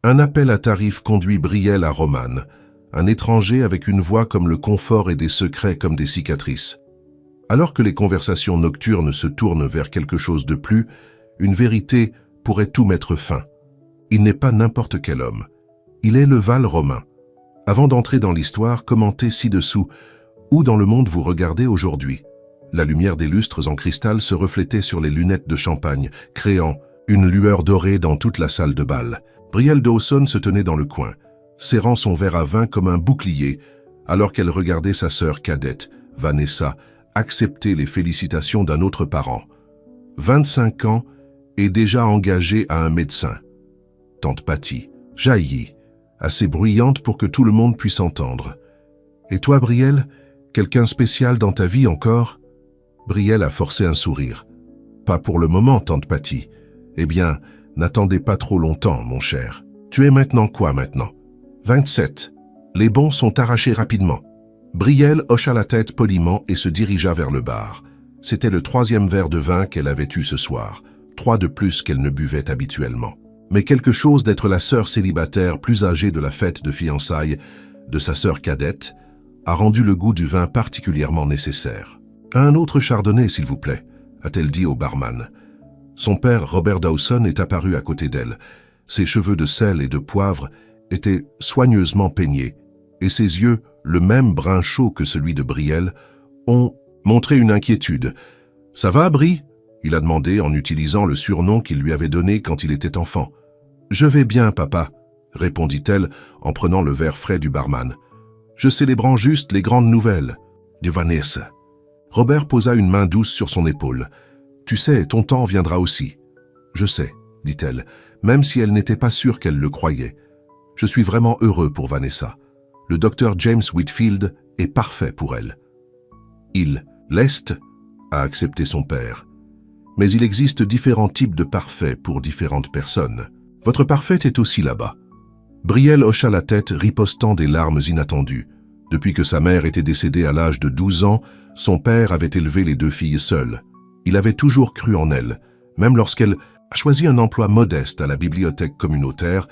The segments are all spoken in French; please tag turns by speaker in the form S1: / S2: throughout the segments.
S1: Un appel à tarif conduit Brielle à Romane, un étranger avec une voix comme le confort et des secrets comme des cicatrices. Alors que les conversations nocturnes se tournent vers quelque chose de plus, une vérité pourrait tout mettre fin. Il n'est pas n'importe quel homme. Il est le Val romain. Avant d'entrer dans l'histoire, commentez ci-dessous où dans le monde vous regardez aujourd'hui. La lumière des lustres en cristal se reflétait sur les lunettes de champagne, créant une lueur dorée dans toute la salle de bal. Brielle Dawson se tenait dans le coin, serrant son verre à vin comme un bouclier, alors qu'elle regardait sa sœur cadette, Vanessa, accepter les félicitations d'un autre parent. 25 ans et déjà engagée à un médecin. Tante Patty jaillit, assez bruyante pour que tout le monde puisse entendre. « Et toi, Brielle, quelqu'un spécial dans ta vie encore ?» Brielle a forcé un sourire. « Pas pour le moment, tante Patty. Eh bien, n'attendez pas trop longtemps, mon cher. Tu es maintenant quoi maintenant ?»« 27. Les bons sont arrachés rapidement. » Brielle hocha la tête poliment et se dirigea vers le bar. C'était le 3e verre de vin qu'elle avait eu ce soir, 3 de plus qu'elle ne buvait habituellement. Mais quelque chose d'être la sœur célibataire plus âgée de la fête de fiançailles de sa sœur cadette a rendu le goût du vin particulièrement nécessaire. « Un autre chardonnay, s'il vous plaît », a-t-elle dit au barman. Son père, Robert Dawson, est apparu à côté d'elle. Ses cheveux de sel et de poivre étaient soigneusement peignés, et ses yeux, le même brun chaud que celui de Brielle, ont montré une inquiétude. « Ça va, Bri ?» il a demandé en utilisant le surnom qu'il lui avait donné quand il était enfant. « Je vais bien, papa », répondit-elle en prenant le verre frais du barman. « Je célébrant juste les grandes nouvelles. » de Vanessa. Robert posa une main douce sur son épaule. « Tu sais, ton temps viendra aussi. »« Je sais, » dit-elle, même si elle n'était pas sûre qu'elle le croyait. « Je suis vraiment heureux pour Vanessa. Le docteur James Whitfield est parfait pour elle. » Il, l'Est, a accepté son père. Mais il existe différents types de parfaits pour différentes personnes. Votre parfaite est aussi là-bas. Brielle hocha la tête, ripostant des larmes inattendues. Depuis que sa mère était décédée à l'âge de 12 ans, son père avait élevé les 2 filles seules. Il avait toujours cru en elle, même lorsqu'elle a choisi un emploi modeste à la bibliothèque communautaire,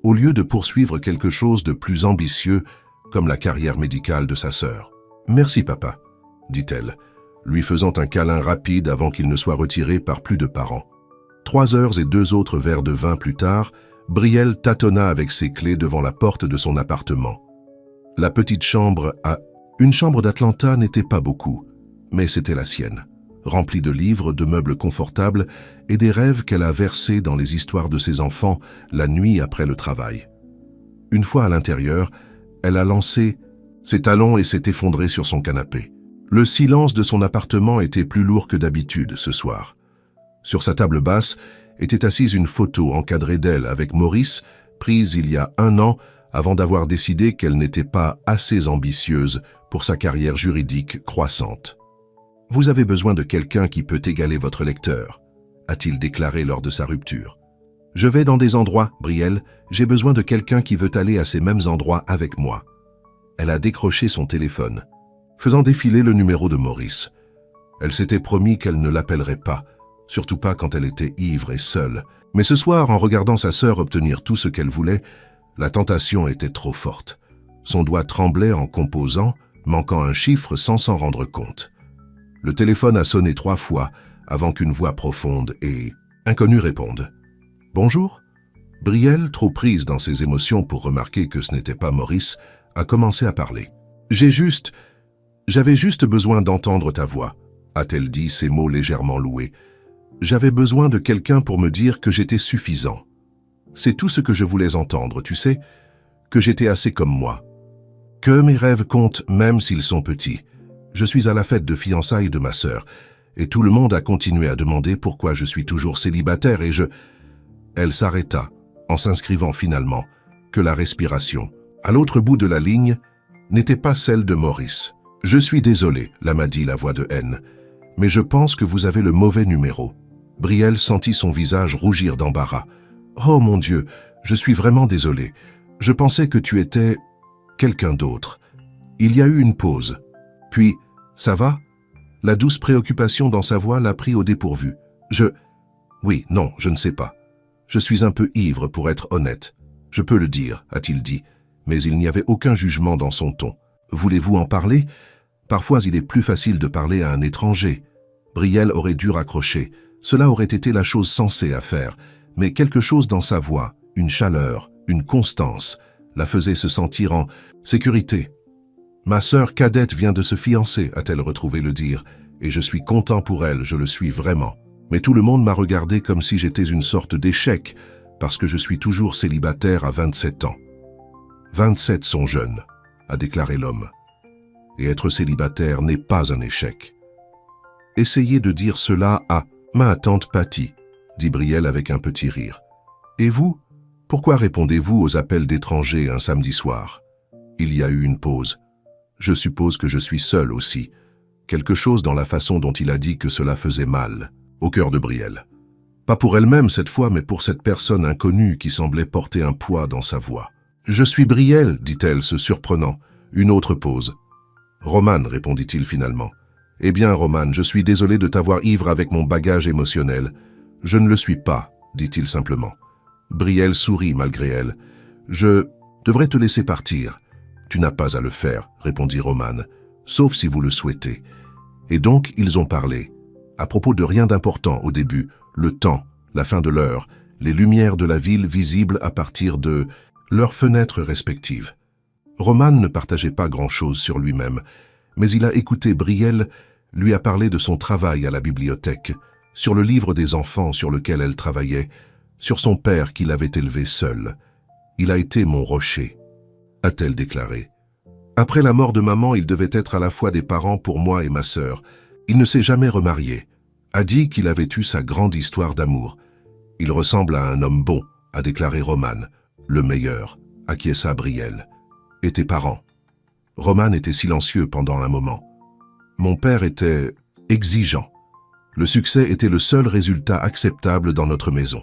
S1: au lieu de poursuivre quelque chose de plus ambitieux, comme la carrière médicale de sa sœur. « Merci, papa », dit-elle, lui faisant un câlin rapide avant qu'il ne soit retiré par plus de parents. 3 heures et 2 autres verres de vin plus tard, Brielle tâtonna avec ses clés devant la porte de son appartement. La petite chambre Une chambre d'Atlanta n'était pas beaucoup, mais c'était la sienne, remplie de livres, de meubles confortables et des rêves qu'elle a versés dans les histoires de ses enfants la nuit après le travail. Une fois à l'intérieur, elle a lancé ses talons et s'est effondrée sur son canapé. Le silence de son appartement était plus lourd que d'habitude ce soir. Sur sa table basse était assise une photo encadrée d'elle avec Maurice, prise il y a 1 an avant d'avoir décidé qu'elle n'était pas assez ambitieuse pour sa carrière juridique croissante. « Vous avez besoin de quelqu'un qui peut égaler votre lecteur », a-t-il déclaré lors de sa rupture. « Je vais dans des endroits, Brielle, j'ai besoin de quelqu'un qui veut aller à ces mêmes endroits avec moi. » Elle a décroché son téléphone, faisant défiler le numéro de Maurice. Elle s'était promis qu'elle ne l'appellerait pas, surtout pas quand elle était ivre et seule. Mais ce soir, en regardant sa sœur obtenir tout ce qu'elle voulait, la tentation était trop forte. Son doigt tremblait en composant, manquant un chiffre sans s'en rendre compte. Le téléphone a sonné 3 fois avant qu'une voix profonde et inconnue réponde. « Bonjour ?» Brielle, trop prise dans ses émotions pour remarquer que ce n'était pas Maurice, a commencé à parler. « J'avais juste besoin d'entendre ta voix, » a-t-elle dit, ses mots légèrement loués. « J'avais besoin de quelqu'un pour me dire que j'étais suffisant. C'est tout ce que je voulais entendre, tu sais, que j'étais assez comme moi. Que mes rêves comptent même s'ils sont petits. Je suis à la fête de fiançailles de ma sœur, et tout le monde a continué à demander pourquoi je suis toujours célibataire et je... » Elle s'arrêta, en s'inscrivant finalement, que la respiration, à l'autre bout de la ligne, n'était pas celle de Maurice. « Je suis désolé, là m'a dit la voix de haine, mais je pense que vous avez le mauvais numéro. » Brielle sentit son visage rougir d'embarras. « Oh mon Dieu, je suis vraiment désolé. Je pensais que tu étais quelqu'un d'autre. » Il y a eu une pause. Puis, « Ça va ?» La douce préoccupation dans sa voix l'a pris au dépourvu. « Oui, non, je ne sais pas. Je suis un peu ivre pour être honnête. Je peux le dire, a-t-il dit, mais il n'y avait aucun jugement dans son ton. Voulez-vous en parler? Parfois il est plus facile de parler à un étranger. Brielle aurait dû raccrocher. Cela aurait été la chose sensée à faire, mais quelque chose dans sa voix, une chaleur, une constance, la faisait se sentir en sécurité. Ma sœur cadette vient de se fiancer, a-t-elle retrouvé le dire, et je suis content pour elle, je le suis vraiment. Mais tout le monde m'a regardé comme si j'étais une sorte d'échec, parce que je suis toujours célibataire à 27 ans. 27 sont jeunes, a déclaré l'homme. Et être célibataire n'est pas un échec. Essayez de dire cela à ma tante Patty, dit Brielle avec un petit rire. Et vous, pourquoi répondez-vous aux appels d'étrangers un samedi soir? Il y a eu une pause. Je suppose que je suis seul aussi. Quelque chose dans la façon dont il a dit que cela faisait mal, au cœur de Brielle. Pas pour elle-même cette fois, mais pour cette personne inconnue qui semblait porter un poids dans sa voix. « Je suis Brielle, dit-elle, se surprenant. Une autre pause. « Romane, répondit-il finalement. « Eh bien, Romane, je suis désolé de t'avoir ivre avec mon bagage émotionnel. Je ne le suis pas, dit-il simplement. Brielle sourit malgré elle. « Je devrais te laisser partir. »« Tu n'as pas à le faire, répondit Romane, sauf si vous le souhaitez. » Et donc, ils ont parlé. À propos de rien d'important au début, le temps, la fin de l'heure, les lumières de la ville visibles à partir de leurs fenêtres respectives. Romane ne partageait pas grand-chose sur lui-même, mais il a écouté Brielle, lui a parlé de son travail à la bibliothèque, sur le livre des enfants sur lequel elle travaillait, sur son père qui l'avait élevé seul. Il a été mon rocher, a-t-elle déclaré. Après la mort de maman, il devait être à la fois des parents pour moi et ma sœur. Il ne s'est jamais remarié. A dit qu'il avait eu sa grande histoire d'amour. Il ressemble à un homme bon, a déclaré Romane. Le meilleur, acquiesça Brielle. Et tes parents? Romane était silencieux pendant un moment. Mon père était exigeant. Le succès était le seul résultat acceptable dans notre maison.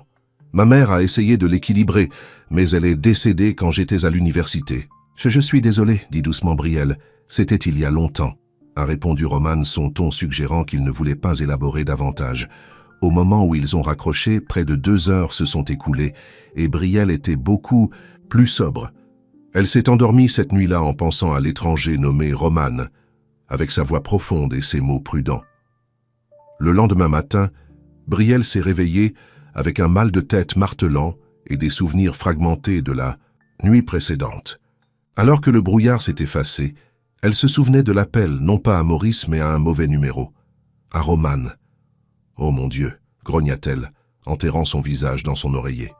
S1: Ma mère a essayé de l'équilibrer, mais elle est décédée quand j'étais à l'université. Je suis désolé, dit doucement Brielle. C'était il y a longtemps, a répondu Romane, son ton suggérant qu'il ne voulait pas élaborer davantage. Au moment où ils ont raccroché, près de 2 heures se sont écoulées, et Brielle était beaucoup plus sobre. Elle s'est endormie cette nuit-là en pensant à l'étranger nommé Romane, avec sa voix profonde et ses mots prudents. Le lendemain matin, Brielle s'est réveillée avec un mal de tête martelant et des souvenirs fragmentés de la nuit précédente. Alors que le brouillard s'est effacé, elle se souvenait de l'appel, non pas à Maurice, mais à un mauvais numéro. À Romane. « Oh mon Dieu !» grogna-t-elle, enterrant son visage dans son oreiller.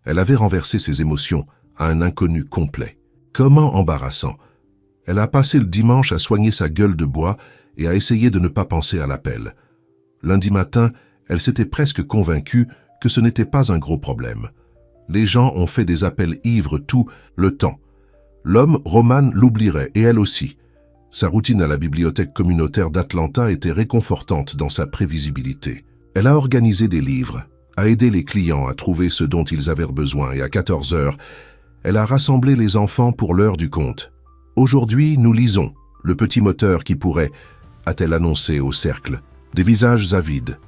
S1: Elle avait renversé ses émotions à un inconnu complet. Comment embarrassant! Elle a passé le dimanche à soigner sa gueule de bois et à essayer de ne pas penser à l'appel. Lundi matin, elle s'était presque convaincue que ce n'était pas un gros problème. Les gens ont fait des appels ivres tout le temps. L'homme, Romane, l'oublierait, et elle aussi. Sa routine à la bibliothèque communautaire d'Atlanta était réconfortante dans sa prévisibilité. Elle a organisé des livres, a aidé les clients à trouver ce dont ils avaient besoin, et à 14 heures, elle a rassemblé les enfants pour l'heure du conte. Aujourd'hui, nous lisons Le petit moteur qui pourrait, a-t-elle annoncé au cercle, des visages avides.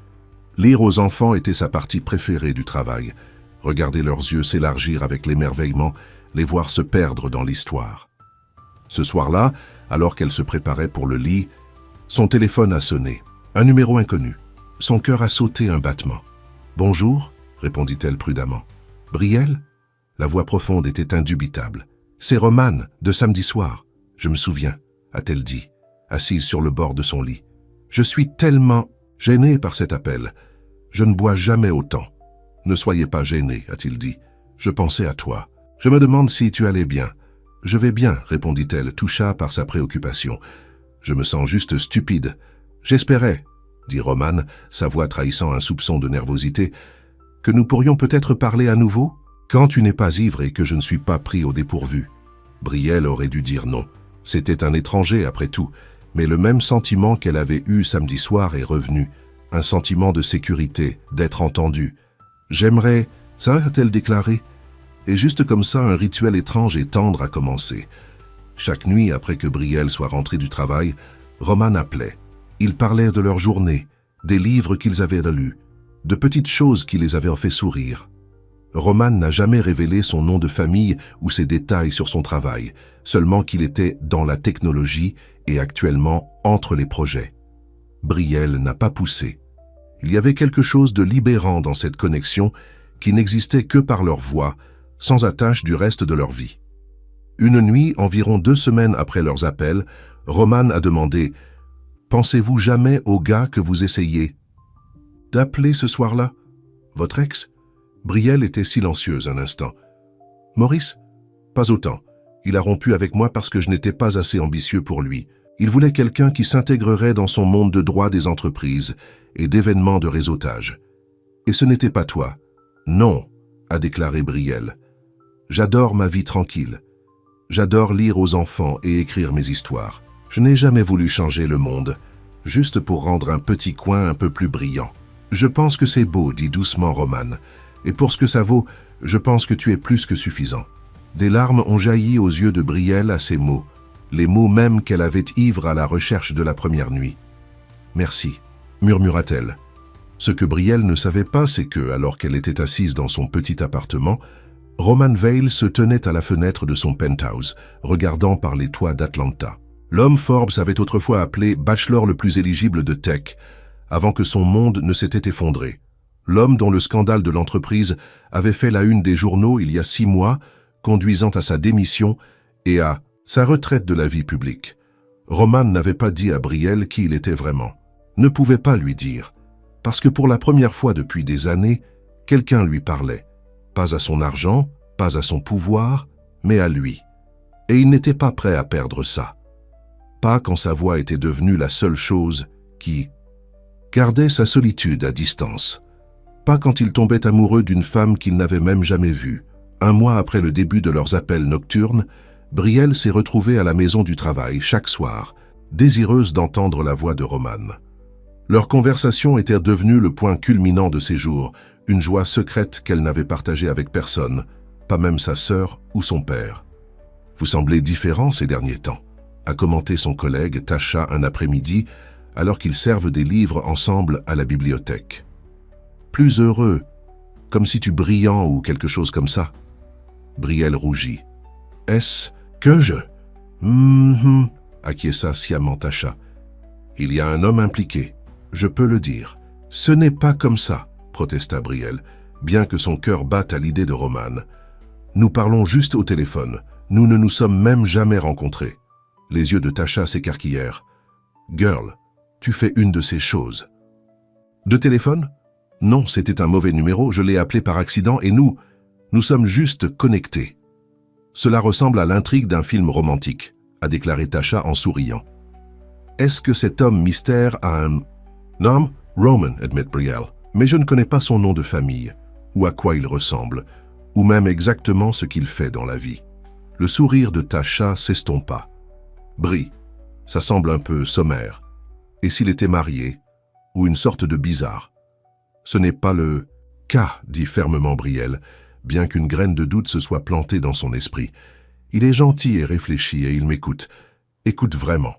S1: Lire aux enfants était sa partie préférée du travail. Regarder leurs yeux s'élargir avec l'émerveillement, les voir se perdre dans l'histoire. Ce soir-là, alors qu'elle se préparait pour le lit, son téléphone a sonné. Un numéro inconnu. Son cœur a sauté un battement. « Bonjour » répondit-elle prudemment. « Brielle ?» La voix profonde était indubitable. « C'est Romane, de samedi soir. Je me souviens » a-t-elle dit, assise sur le bord de son lit. « Je suis tellement gênée par cet appel. Je ne bois jamais autant. »« Ne soyez pas gênée, a-t-il dit. Je pensais à toi. Je me demande si tu allais bien. »« Je vais bien, répondit-elle, touchée par sa préoccupation. Je me sens juste stupide. J'espérais, dit Romane, sa voix trahissant un soupçon de nervosité, que nous pourrions peut-être parler à nouveau, quand tu n'es pas ivre et que je ne suis pas pris au dépourvu. Brielle aurait dû dire non. C'était un étranger après tout, mais le même sentiment qu'elle avait eu samedi soir est revenu, un sentiment de sécurité, d'être entendue. J'aimerais, ça a-t-elle déclaré. Et juste comme ça, un rituel étrange et tendre a commencé. Chaque nuit, après que Brielle soit rentré du travail, Romane appelait. Ils parlaient de leur journée, des livres qu'ils avaient lus, de petites choses qui les avaient fait sourire. Roman n'a jamais révélé son nom de famille ou ses détails sur son travail, seulement qu'il était dans la technologie et actuellement entre les projets. Brielle n'a pas poussé. Il y avait quelque chose de libérant dans cette connexion qui n'existait que par leur voix, sans attache du reste de leur vie. Une nuit, environ 2 semaines après leurs appels, Roman a demandé « Pensez-vous jamais au gars que vous essayez d'appeler ce soir-là? Votre ex ?» Brielle était silencieuse un instant. « Maurice? Pas autant. Il a rompu avec moi parce que je n'étais pas assez ambitieux pour lui. Il voulait quelqu'un qui s'intégrerait dans son monde de droit des entreprises et d'événements de réseautage. Et ce n'était pas toi. Non, a déclaré Brielle. J'adore ma vie tranquille. J'adore lire aux enfants et écrire mes histoires. Je n'ai jamais voulu changer le monde, juste pour rendre un petit coin un peu plus brillant. Je pense que c'est beau, dit doucement Roman. Et pour ce que ça vaut, je pense que tu es plus que suffisant. Des larmes ont jailli aux yeux de Brielle à ces mots, les mots même qu'elle avait ivre à la recherche de la première nuit. Merci, murmura-t-elle. Ce que Brielle ne savait pas, c'est que, alors qu'elle était assise dans son petit appartement, Roman Vale se tenait à la fenêtre de son penthouse, regardant par les toits d'Atlanta. L'homme Forbes avait autrefois appelé bachelor le plus éligible de tech, avant que son monde ne s'était effondré. L'homme dont le scandale de l'entreprise avait fait la une des journaux il y a 6 mois, conduisant à sa démission et à sa retraite de la vie publique. Roman n'avait pas dit à Brielle qui il était vraiment. Ne pouvait pas lui dire, parce que pour la première fois depuis des années, quelqu'un lui parlait. Pas à son argent, pas à son pouvoir, mais à lui. Et il n'était pas prêt à perdre ça. Pas quand sa voix était devenue la seule chose qui gardait sa solitude à distance. Pas quand il tombait amoureux d'une femme qu'il n'avait même jamais vue. 1 mois après le début de leurs appels nocturnes, Brielle s'est retrouvée à la maison du travail chaque soir, désireuse d'entendre la voix de Roman. Leur conversation était devenue le point culminant de ses jours, une joie secrète qu'elle n'avait partagée avec personne, pas même sa sœur ou son père. « Vous semblez différent ces derniers temps », a commenté son collègue Tasha un après-midi, alors qu'ils servent des livres ensemble à la bibliothèque. « Plus heureux, comme si tu brillant ou quelque chose comme ça. » Brielle rougit. « Est-ce que je... » acquiesça sciemment Tasha. « Il y a un homme impliqué, je peux le dire. »« Ce n'est pas comme ça, » protesta Brielle, bien que son cœur batte à l'idée de Roman. « Nous parlons juste au téléphone, nous ne nous sommes même jamais rencontrés. » Les yeux de Tasha s'écarquillèrent. « Girl, tu fais une de ces choses. »« De téléphone ? Non, c'était un mauvais numéro, je l'ai appelé par accident et nous sommes juste connectés. » « Cela ressemble à l'intrigue d'un film romantique, » a déclaré Tasha en souriant. « Est-ce que cet homme mystère a un... »« Non, Roman, admet Brielle, mais je ne connais pas son nom de famille, ou à quoi il ressemble, ou même exactement ce qu'il fait dans la vie. » Le sourire de Tasha s'estompa. « Brie, ça semble un peu sommaire. Et s'il était marié, ou une sorte de bizarre? »« Ce n'est pas le cas, » dit fermement Brielle, bien qu'une graine de doute se soit plantée dans son esprit. « Il est gentil et réfléchi et il m'écoute. Écoute vraiment. »«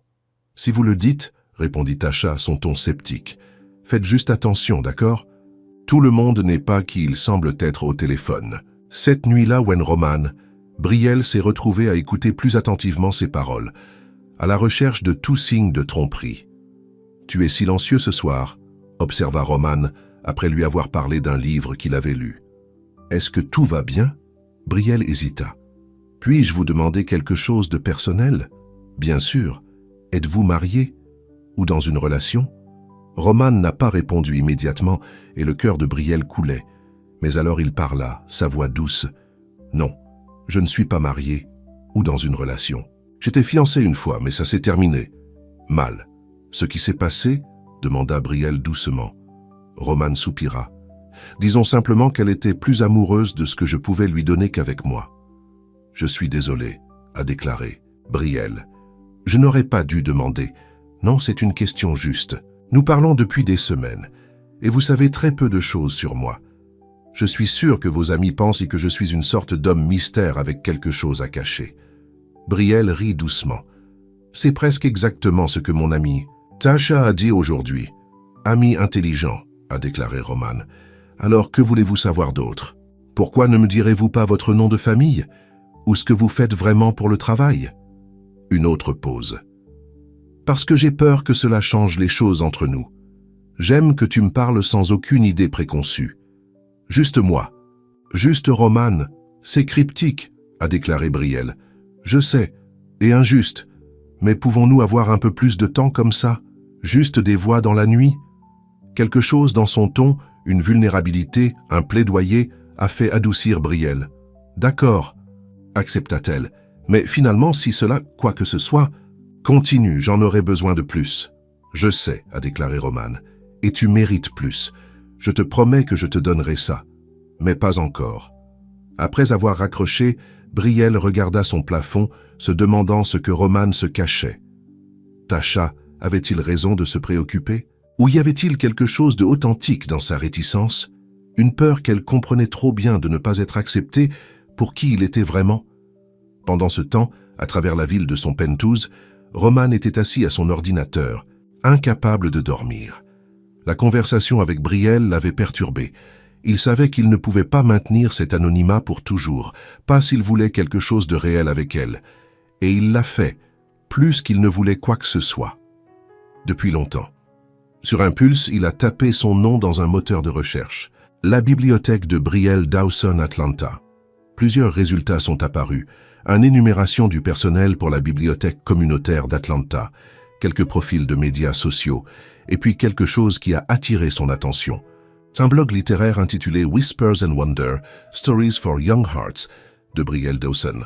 S1: Si vous le dites, » répondit Tasha, son ton sceptique. « Faites juste attention, d'accord? Tout le monde n'est pas qui il semble être au téléphone. » Cette nuit-là, when Roman, Brielle s'est retrouvée à écouter plus attentivement ses paroles, à la recherche de tout signe de tromperie. « Tu es silencieux ce soir, » observa Roman, après lui avoir parlé d'un livre qu'il avait lu. « Est-ce que tout va bien ?» Brielle hésita. « Puis-je vous demander quelque chose de personnel ? Bien sûr. Êtes-vous marié ? Ou dans une relation ?» Roman n'a pas répondu immédiatement et le cœur de Brielle coulait. Mais alors il parla, sa voix douce. « Non, je ne suis pas marié ou dans une relation. J'étais fiancé une fois, mais ça s'est terminé. Mal. Ce qui s'est passé ?» demanda Brielle doucement. Roman soupira. « Disons simplement qu'elle était plus amoureuse de ce que je pouvais lui donner qu'avec moi. »« Je suis désolé, » a déclaré Brielle. « Je n'aurais pas dû demander. Non, c'est une question juste. Nous parlons depuis des semaines, et vous savez très peu de choses sur moi. Je suis sûr que vos amis pensent que je suis une sorte d'homme mystère avec quelque chose à cacher. » Brielle rit doucement. « C'est presque exactement ce que mon ami Tasha a dit aujourd'hui. Ami intelligent, » a déclaré Roman. « Alors que voulez-vous savoir d'autre ?»« Pourquoi ne me direz-vous pas votre nom de famille? Ou ce que vous faites vraiment pour le travail? Une autre pause. Parce que j'ai peur que cela change les choses entre nous. J'aime que tu me parles sans aucune idée préconçue. Juste moi. Juste Roman. C'est cryptique, a déclaré Brielle. Je sais, et injuste. Mais pouvons-nous avoir un peu plus de temps comme ça? Juste des voix dans la nuit? Quelque chose dans son ton, une vulnérabilité, un plaidoyer, a fait adoucir Brielle. D'accord, accepta-t-elle. Mais finalement, si cela, quoi que ce soit, continue, j'en aurai besoin de plus. Je sais, a déclaré Roman, et tu mérites plus. Je te promets que je te donnerai ça. Mais pas encore. Après avoir raccroché, Brielle regarda son plafond, se demandant ce que Roman se cachait. Tasha avait-il raison de se préoccuper? Ou y avait-il quelque chose de authentique dans sa réticence? Une peur qu'elle comprenait trop bien de ne pas être acceptée pour qui il était vraiment? Pendant ce temps, à travers la ville de son penthouse, Roman était assis à son ordinateur, incapable de dormir. La conversation avec Brielle l'avait perturbé. Il savait qu'il ne pouvait pas maintenir cet anonymat pour toujours, pas s'il voulait quelque chose de réel avec elle. Et il l'a fait, plus qu'il ne voulait quoi que ce soit. Depuis longtemps. Sur impulse, il a tapé son nom dans un moteur de recherche. La bibliothèque de Brielle Dawson, Atlanta. Plusieurs résultats sont apparus. Une énumération du personnel pour la bibliothèque communautaire d'Atlanta, quelques profils de médias sociaux, et puis quelque chose qui a attiré son attention. Un blog littéraire intitulé Whispers and Wonder, Stories for Young Hearts, de Brielle Dawson.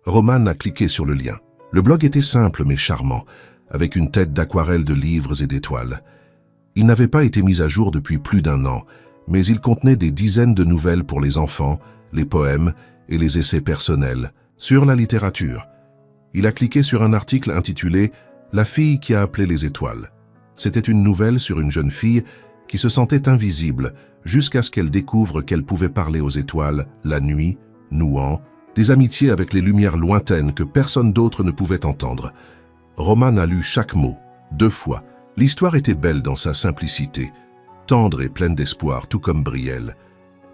S1: Roman a cliqué sur le lien. Le blog était simple mais charmant, avec une tête d'aquarelle de livres et d'étoiles. Il n'avait pas été mis à jour depuis plus d'1 an, mais il contenait des dizaines de nouvelles pour les enfants, les poèmes et les essais personnels, sur la littérature. Il a cliqué sur un article intitulé « La fille qui a appelé les étoiles ». C'était une nouvelle sur une jeune fille qui se sentait invisible jusqu'à ce qu'elle découvre qu'elle pouvait parler aux étoiles la nuit, nouant des amitiés avec les lumières lointaines que personne d'autre ne pouvait entendre. Roman a lu chaque mot, 2 fois. L'histoire était belle dans sa simplicité, tendre et pleine d'espoir, tout comme Brielle.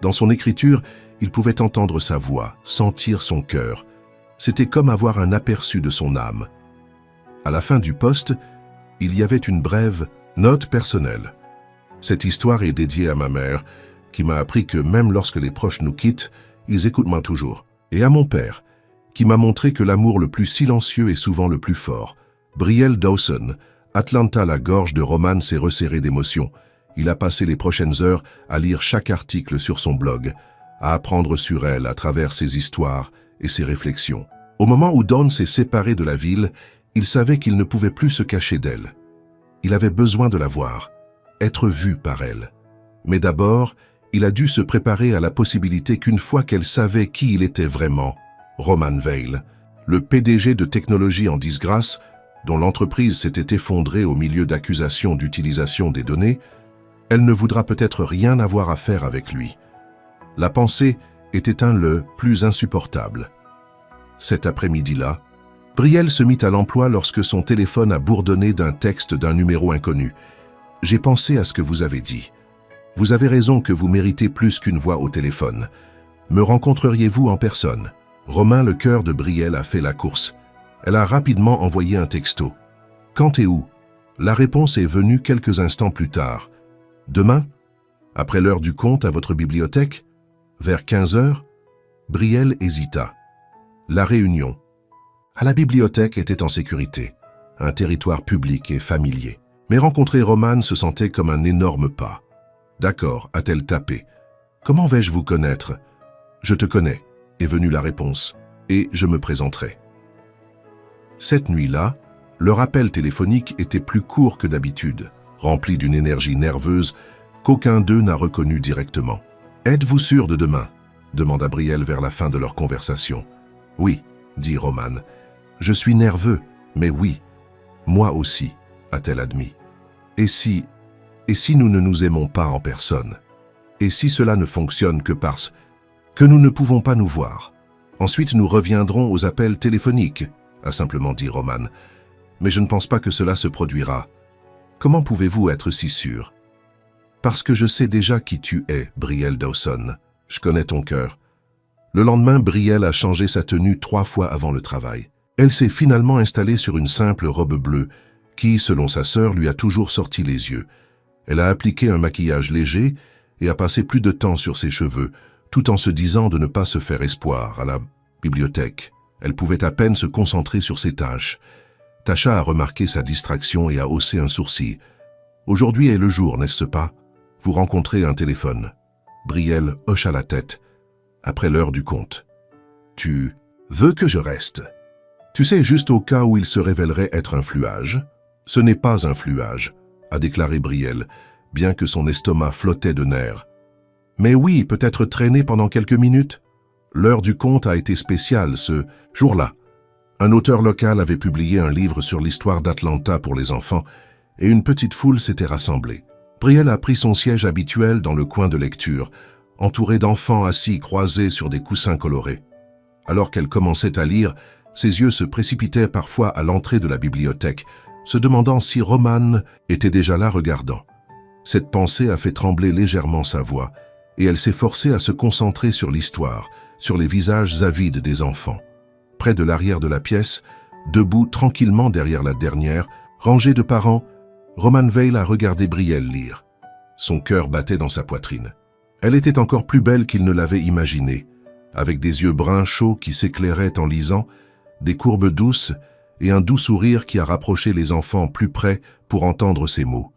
S1: Dans son écriture, il pouvait entendre sa voix, sentir son cœur. C'était comme avoir un aperçu de son âme. À la fin du poste, il y avait une brève note personnelle. Cette histoire est dédiée à ma mère, qui m'a appris que même lorsque les proches nous quittent, ils écoutent moi toujours. Et à mon père, qui m'a montré que l'amour le plus silencieux est souvent le plus fort. Brielle Dawson, Atlanta, la gorge de Roman s'est resserrée d'émotion. Il a passé les prochaines heures à lire chaque article sur son blog, à apprendre sur elle à travers ses histoires et ses réflexions. Au moment où Dawn s'est séparé de la ville, il savait qu'il ne pouvait plus se cacher d'elle. Il avait besoin de la voir, être vu par elle. Mais d'abord, il a dû se préparer à la possibilité qu'une fois qu'elle savait qui il était vraiment, Roman Vale, le PDG de technologie en disgrâce, dont l'entreprise s'était effondrée au milieu d'accusations d'utilisation des données, elle ne voudra peut-être rien avoir à faire avec lui. La pensée était le plus insupportable. Cet après-midi-là, Brielle se mit à l'emploi lorsque son téléphone a bourdonné d'un texte d'un numéro inconnu. « J'ai pensé à ce que vous avez dit. Vous avez raison que vous méritez plus qu'une voix au téléphone. Me rencontreriez-vous en personne ?» Romain, le cœur de Brielle, a fait la course. Elle a rapidement envoyé un texto. « Quand et où ?» La réponse est venue quelques instants plus tard. « Demain ? Après l'heure du compte à votre bibliothèque ? Vers 15 heures ?» Brielle hésita. La réunion. À la bibliothèque était en sécurité, un territoire public et familier. Mais rencontrer Roman se sentait comme un énorme pas. « D'accord », a-t-elle tapé. « Comment vais-je vous connaître ?»« Je te connais », est venue la réponse, « et je me présenterai. » Cette nuit-là, leur appel téléphonique était plus court que d'habitude, rempli d'une énergie nerveuse qu'aucun d'eux n'a reconnue directement. « Êtes-vous sûr de demain ?» demanda Brielle vers la fin de leur conversation. « Oui », dit Roman. « Je suis nerveux, mais oui, moi aussi, » a-t-elle admis. « Et si nous ne nous aimons pas en personne? Et si cela ne fonctionne que parce que nous ne pouvons pas nous voir? Ensuite nous reviendrons aux appels téléphoniques, » a simplement dit Roman. « Mais je ne pense pas que cela se produira. Comment pouvez-vous être si sûr? » « Parce que je sais déjà qui tu es, Brielle Dawson. Je connais ton cœur. » Le lendemain, Brielle a changé sa tenue 3 fois avant le travail. Elle s'est finalement installée sur une simple robe bleue qui, selon sa sœur, lui a toujours sorti les yeux. Elle a appliqué un maquillage léger et a passé plus de temps sur ses cheveux, tout en se disant de ne pas se faire espoir à la bibliothèque. Elle pouvait à peine se concentrer sur ses tâches. Tasha a remarqué sa distraction et a haussé un sourcil. « Aujourd'hui est le jour, n'est-ce pas? Vous rencontrez un téléphone. » Brielle hocha la tête. Après l'heure du compte. « Tu veux que je reste? Tu sais, juste au cas où il se révélerait être un fluage. »« Ce n'est pas un fluage, » a déclaré Brielle, bien que son estomac flottait de nerfs. « Mais oui, peut-être traîner pendant quelques minutes. » L'heure du compte a été spéciale ce jour-là. Un auteur local avait publié un livre sur l'histoire d'Atlanta pour les enfants et une petite foule s'était rassemblée. Brielle a pris son siège habituel dans le coin de lecture, entouré d'enfants assis croisés sur des coussins colorés. Alors qu'elle commençait à lire, ses yeux se précipitaient parfois à l'entrée de la bibliothèque, se demandant si Roman était déjà là regardant. Cette pensée a fait trembler légèrement sa voix, et elle s'est forcée à se concentrer sur l'histoire, sur les visages avides des enfants. Près de l'arrière de la pièce, debout tranquillement derrière la dernière, rangée de parents, Roman Veil a regardé Brielle lire. Son cœur battait dans sa poitrine. Elle était encore plus belle qu'il ne l'avait imaginé, avec des yeux bruns chauds qui s'éclairaient en lisant, des courbes douces et un doux sourire qui a rapproché les enfants plus près pour entendre ses mots.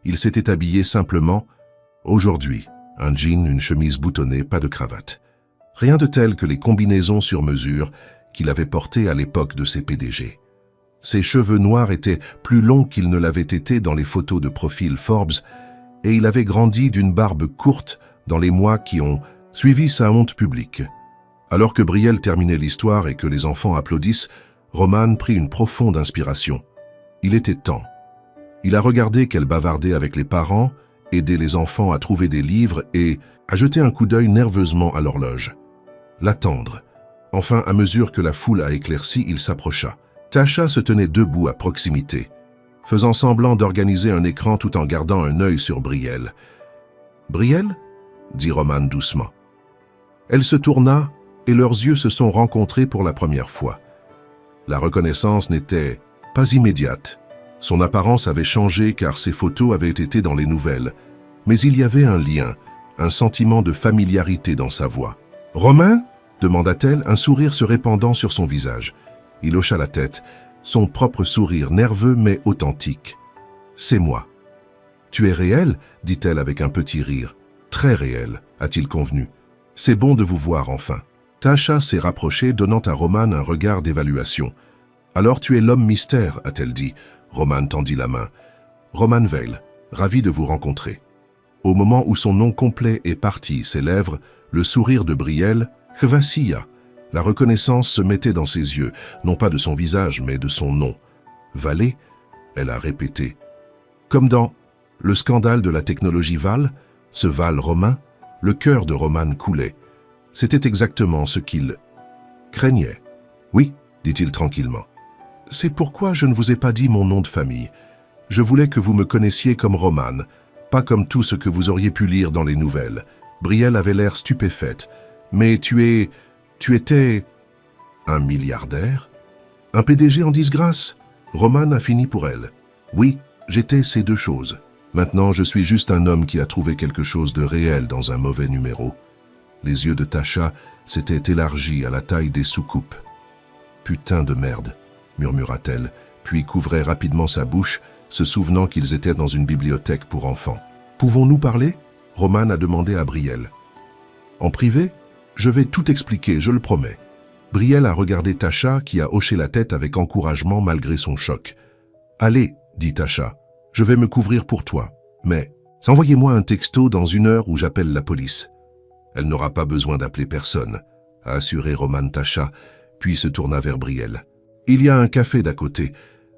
S1: Il s'était habillé simplement, aujourd'hui, un jean, une chemise boutonnée, pas de cravate. Rien de tel que les combinaisons sur mesure qu'il avait portées à l'époque de ses PDG. Ses cheveux noirs étaient plus longs qu'ils ne l'avaient été dans les photos de profil Forbes et il avait grandi d'une barbe courte dans les mois qui ont suivi sa honte publique. Alors que Brielle terminait l'histoire et que les enfants applaudissent, Roman prit une profonde inspiration. Il était temps. Il a regardé qu'elle bavardait avec les parents, aidait les enfants à trouver des livres et a jeté un coup d'œil nerveusement à l'horloge. L'attendre. Enfin, à mesure que la foule a éclairci, il s'approcha. Tasha se tenait debout à proximité, faisant semblant d'organiser un écran tout en gardant un œil sur Brielle. « Brielle » dit Roman doucement. Elle se tourna et leurs yeux se sont rencontrés pour la première fois. La reconnaissance n'était pas immédiate. Son apparence avait changé car ses photos avaient été dans les nouvelles. Mais il y avait un lien, un sentiment de familiarité dans sa voix. « Romain » demanda-t-elle, un sourire se répandant sur son visage. Il hocha la tête, son propre sourire nerveux mais authentique. « C'est moi. »« Tu es réel » dit-elle avec un petit rire. « Très réel » a-t-il convenu. « C'est bon de vous voir enfin. » Tasha s'est rapprochée, donnant à Roman un regard d'évaluation. « Alors tu es l'homme mystère » a-t-elle dit. Roman tendit la main. « Roman Veil, ravi de vous rencontrer. » Au moment où son nom complet est parti, ses lèvres, le sourire de Brielle, « Kvasia » la reconnaissance se mettait dans ses yeux, non pas de son visage, mais de son nom. « Valet » elle a répété. Comme dans « Le scandale de la technologie Val », ce Val romain, le cœur de Roman coulait. C'était exactement ce qu'il craignait. « Oui » dit-il tranquillement. « C'est pourquoi je ne vous ai pas dit mon nom de famille. Je voulais que vous me connaissiez comme Roman, pas comme tout ce que vous auriez pu lire dans les nouvelles. » Brielle avait l'air stupéfaite. « Mais tu étais... un milliardaire? Un PDG en disgrâce ?» Roman a fini pour elle. « Oui, j'étais ces deux choses. Maintenant, je suis juste un homme qui a trouvé quelque chose de réel dans un mauvais numéro. » Les yeux de Tasha s'étaient élargis à la taille des soucoupes. « Putain de merde !» murmura-t-elle, puis couvrait rapidement sa bouche, se souvenant qu'ils étaient dans une bibliothèque pour enfants. « Pouvons-nous parler ?» Roman a demandé à Brielle. « En privé ? Je vais tout expliquer, je le promets. » Brielle a regardé Tasha qui a hoché la tête avec encouragement malgré son choc. « Allez, dit Tasha, je vais me couvrir pour toi, mais envoyez-moi un texto dans 1 heure où j'appelle la police. » Elle n'aura pas besoin d'appeler personne, a assuré Roman Tasha, puis se tourna vers Brielle. « Il y a un café d'à côté.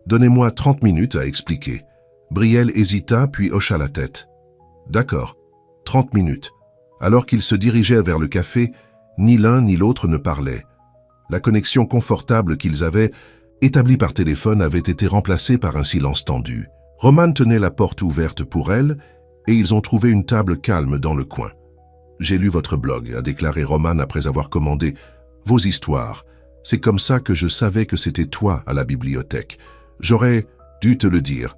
S1: Donnez-moi 30 minutes à expliquer. » Brielle hésita puis hocha la tête. « D'accord, 30 minutes. » Alors qu'ils se dirigeaient vers le café, ni l'un ni l'autre ne parlaient. La connexion confortable qu'ils avaient, établie par téléphone, avait été remplacée par un silence tendu. Roman tenait la porte ouverte pour elle et ils ont trouvé une table calme dans le coin. « J'ai lu votre blog, a déclaré Roman après avoir commandé vos histoires. C'est comme ça que je savais que c'était toi à la bibliothèque. J'aurais dû te le dire.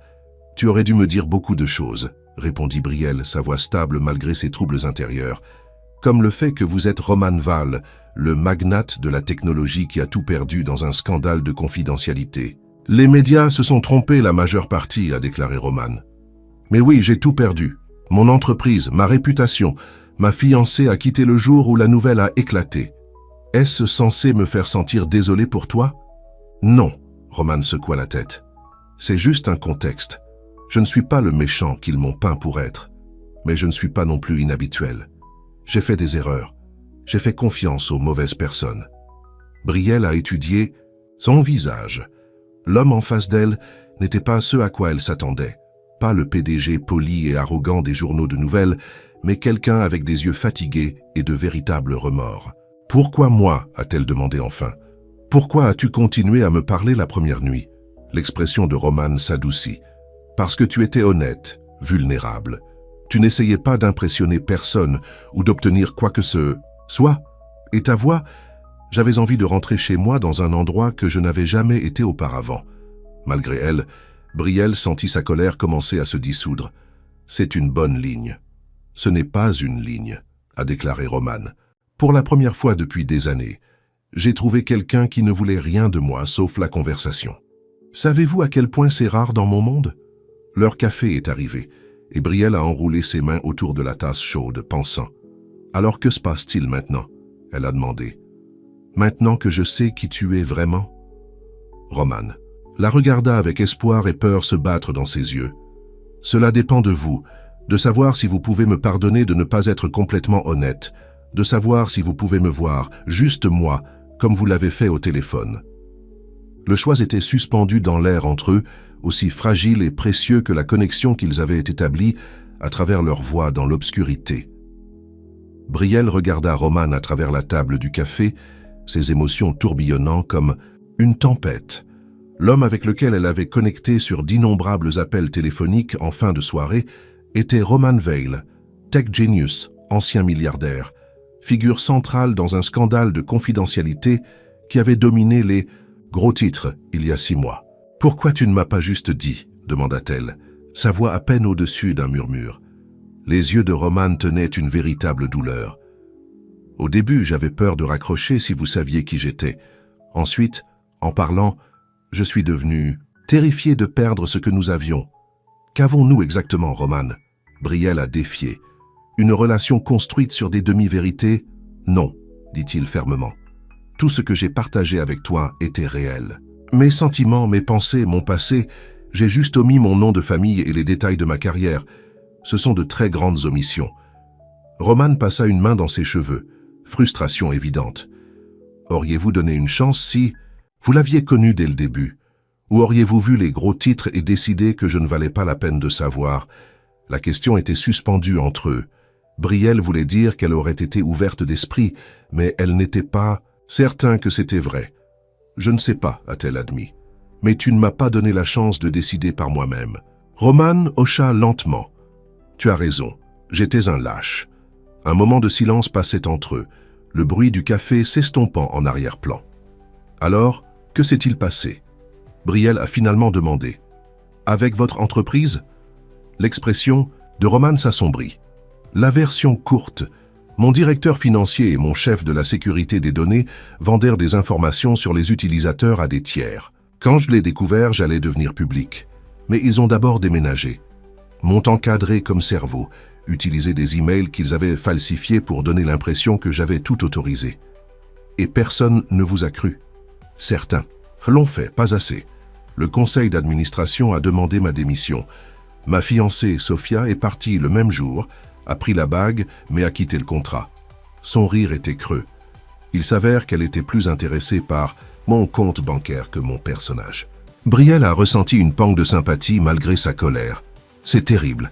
S1: Tu aurais dû me dire beaucoup de choses, répondit Brielle, sa voix stable malgré ses troubles intérieurs. Comme le fait que vous êtes Roman Val, le magnate de la technologie qui a tout perdu dans un scandale de confidentialité. Les médias se sont trompés la majeure partie, a déclaré Roman. Mais oui, j'ai tout perdu. Mon entreprise, ma réputation, ma fiancée a quitté le jour où la nouvelle a éclaté. Est-ce censé me faire sentir désolé pour toi? Non, Roman secoua la tête. C'est juste un contexte. Je ne suis pas le méchant qu'ils m'ont peint pour être, mais je ne suis pas non plus inhabituel. J'ai fait des erreurs. J'ai fait confiance aux mauvaises personnes. Brielle a étudié son visage. L'homme en face d'elle n'était pas ce à quoi elle s'attendait. Pas le PDG poli et arrogant des journaux de nouvelles, mais quelqu'un avec des yeux fatigués et de véritables remords. « Pourquoi moi ?» a-t-elle demandé enfin. « Pourquoi as-tu continué à me parler la première nuit ?» L'expression de Roman s'adoucit. « Parce que tu étais honnête, vulnérable. Tu n'essayais pas d'impressionner personne ou d'obtenir quoi que ce soit. Et ta voix, j'avais envie de rentrer chez moi dans un endroit que je n'avais jamais été auparavant. » Malgré elle, Brielle sentit sa colère commencer à se dissoudre. « C'est une bonne ligne. »« Ce n'est pas une ligne, » a déclaré Roman. « Pour la première fois depuis des années, j'ai trouvé quelqu'un qui ne voulait rien de moi sauf la conversation. Savez-vous à quel point c'est rare dans mon monde ?» Leur café est arrivé, et Brielle a enroulé ses mains autour de la tasse chaude, pensant. « Alors que se passe-t-il maintenant ?» elle a demandé. « Maintenant que je sais qui tu es vraiment ?» Roman la regarda avec espoir et peur se battre dans ses yeux. « Cela dépend de vous, de savoir si vous pouvez me pardonner de ne pas être complètement honnête, de savoir si vous pouvez me voir, juste moi, comme vous l'avez fait au téléphone. » Le choix était suspendu dans l'air entre eux, aussi fragile et précieux que la connexion qu'ils avaient établie à travers leur voix dans l'obscurité. Brielle regarda Roman à travers la table du café, ses émotions tourbillonnant comme une tempête. L'homme avec lequel elle avait connecté sur d'innombrables appels téléphoniques en fin de soirée était Roman Vail, tech genius, ancien milliardaire, figure centrale dans un scandale de confidentialité qui avait dominé les gros titres il y a 6 mois. « Pourquoi tu ne m'as pas juste dit ?» demanda-t-elle, sa voix à peine au-dessus d'un murmure. Les yeux de Roman tenaient une véritable douleur. « Au début, j'avais peur de raccrocher si vous saviez qui j'étais. Ensuite, en parlant, je suis devenu terrifié de perdre ce que nous avions. Qu'avons-nous exactement, Roman ?» Brielle a défié. « Une relation construite sur des demi-vérités ? Non, dit-il fermement. Tout ce que j'ai partagé avec toi était réel. Mes sentiments, mes pensées, mon passé, j'ai juste omis mon nom de famille et les détails de ma carrière. Ce sont de très grandes omissions. » Roman passa une main dans ses cheveux, frustration évidente. « Auriez-vous donné une chance si vous l'aviez connu dès le début? Ou auriez-vous vu les gros titres et décidé que je ne valais pas la peine de savoir ?» La question était suspendue entre eux. Brielle voulait dire qu'elle aurait été ouverte d'esprit, mais elle n'était pas certain que c'était vrai. « Je ne sais pas, a-t-elle admis. Mais tu ne m'as pas donné la chance de décider par moi-même. » Roman hocha lentement. « Tu as raison, j'étais un lâche. » Un moment de silence passait entre eux, le bruit du café s'estompant en arrière-plan. Alors, que s'est-il passé? Brielle a finalement demandé. « Avec votre entreprise ?» L'expression de Roman s'assombrit. La version courte. Mon directeur financier et mon chef de la sécurité des données vendèrent des informations sur les utilisateurs à des tiers. Quand je l'ai découvert, j'allais devenir public. Mais ils ont d'abord déménagé. M'ont encadré comme cerveau, utilisé des emails qu'ils avaient falsifiés pour donner l'impression que j'avais tout autorisé. Et personne ne vous a cru. Certains l'ont fait, pas assez. Le conseil d'administration a demandé ma démission. Ma fiancée, Sophia, est partie le même jour, a pris la bague, mais a quitté le contrat. Son rire était creux. Il s'avère qu'elle était plus intéressée par mon compte bancaire que mon personnage. Brielle a ressenti une pangue de sympathie malgré sa colère. C'est terrible.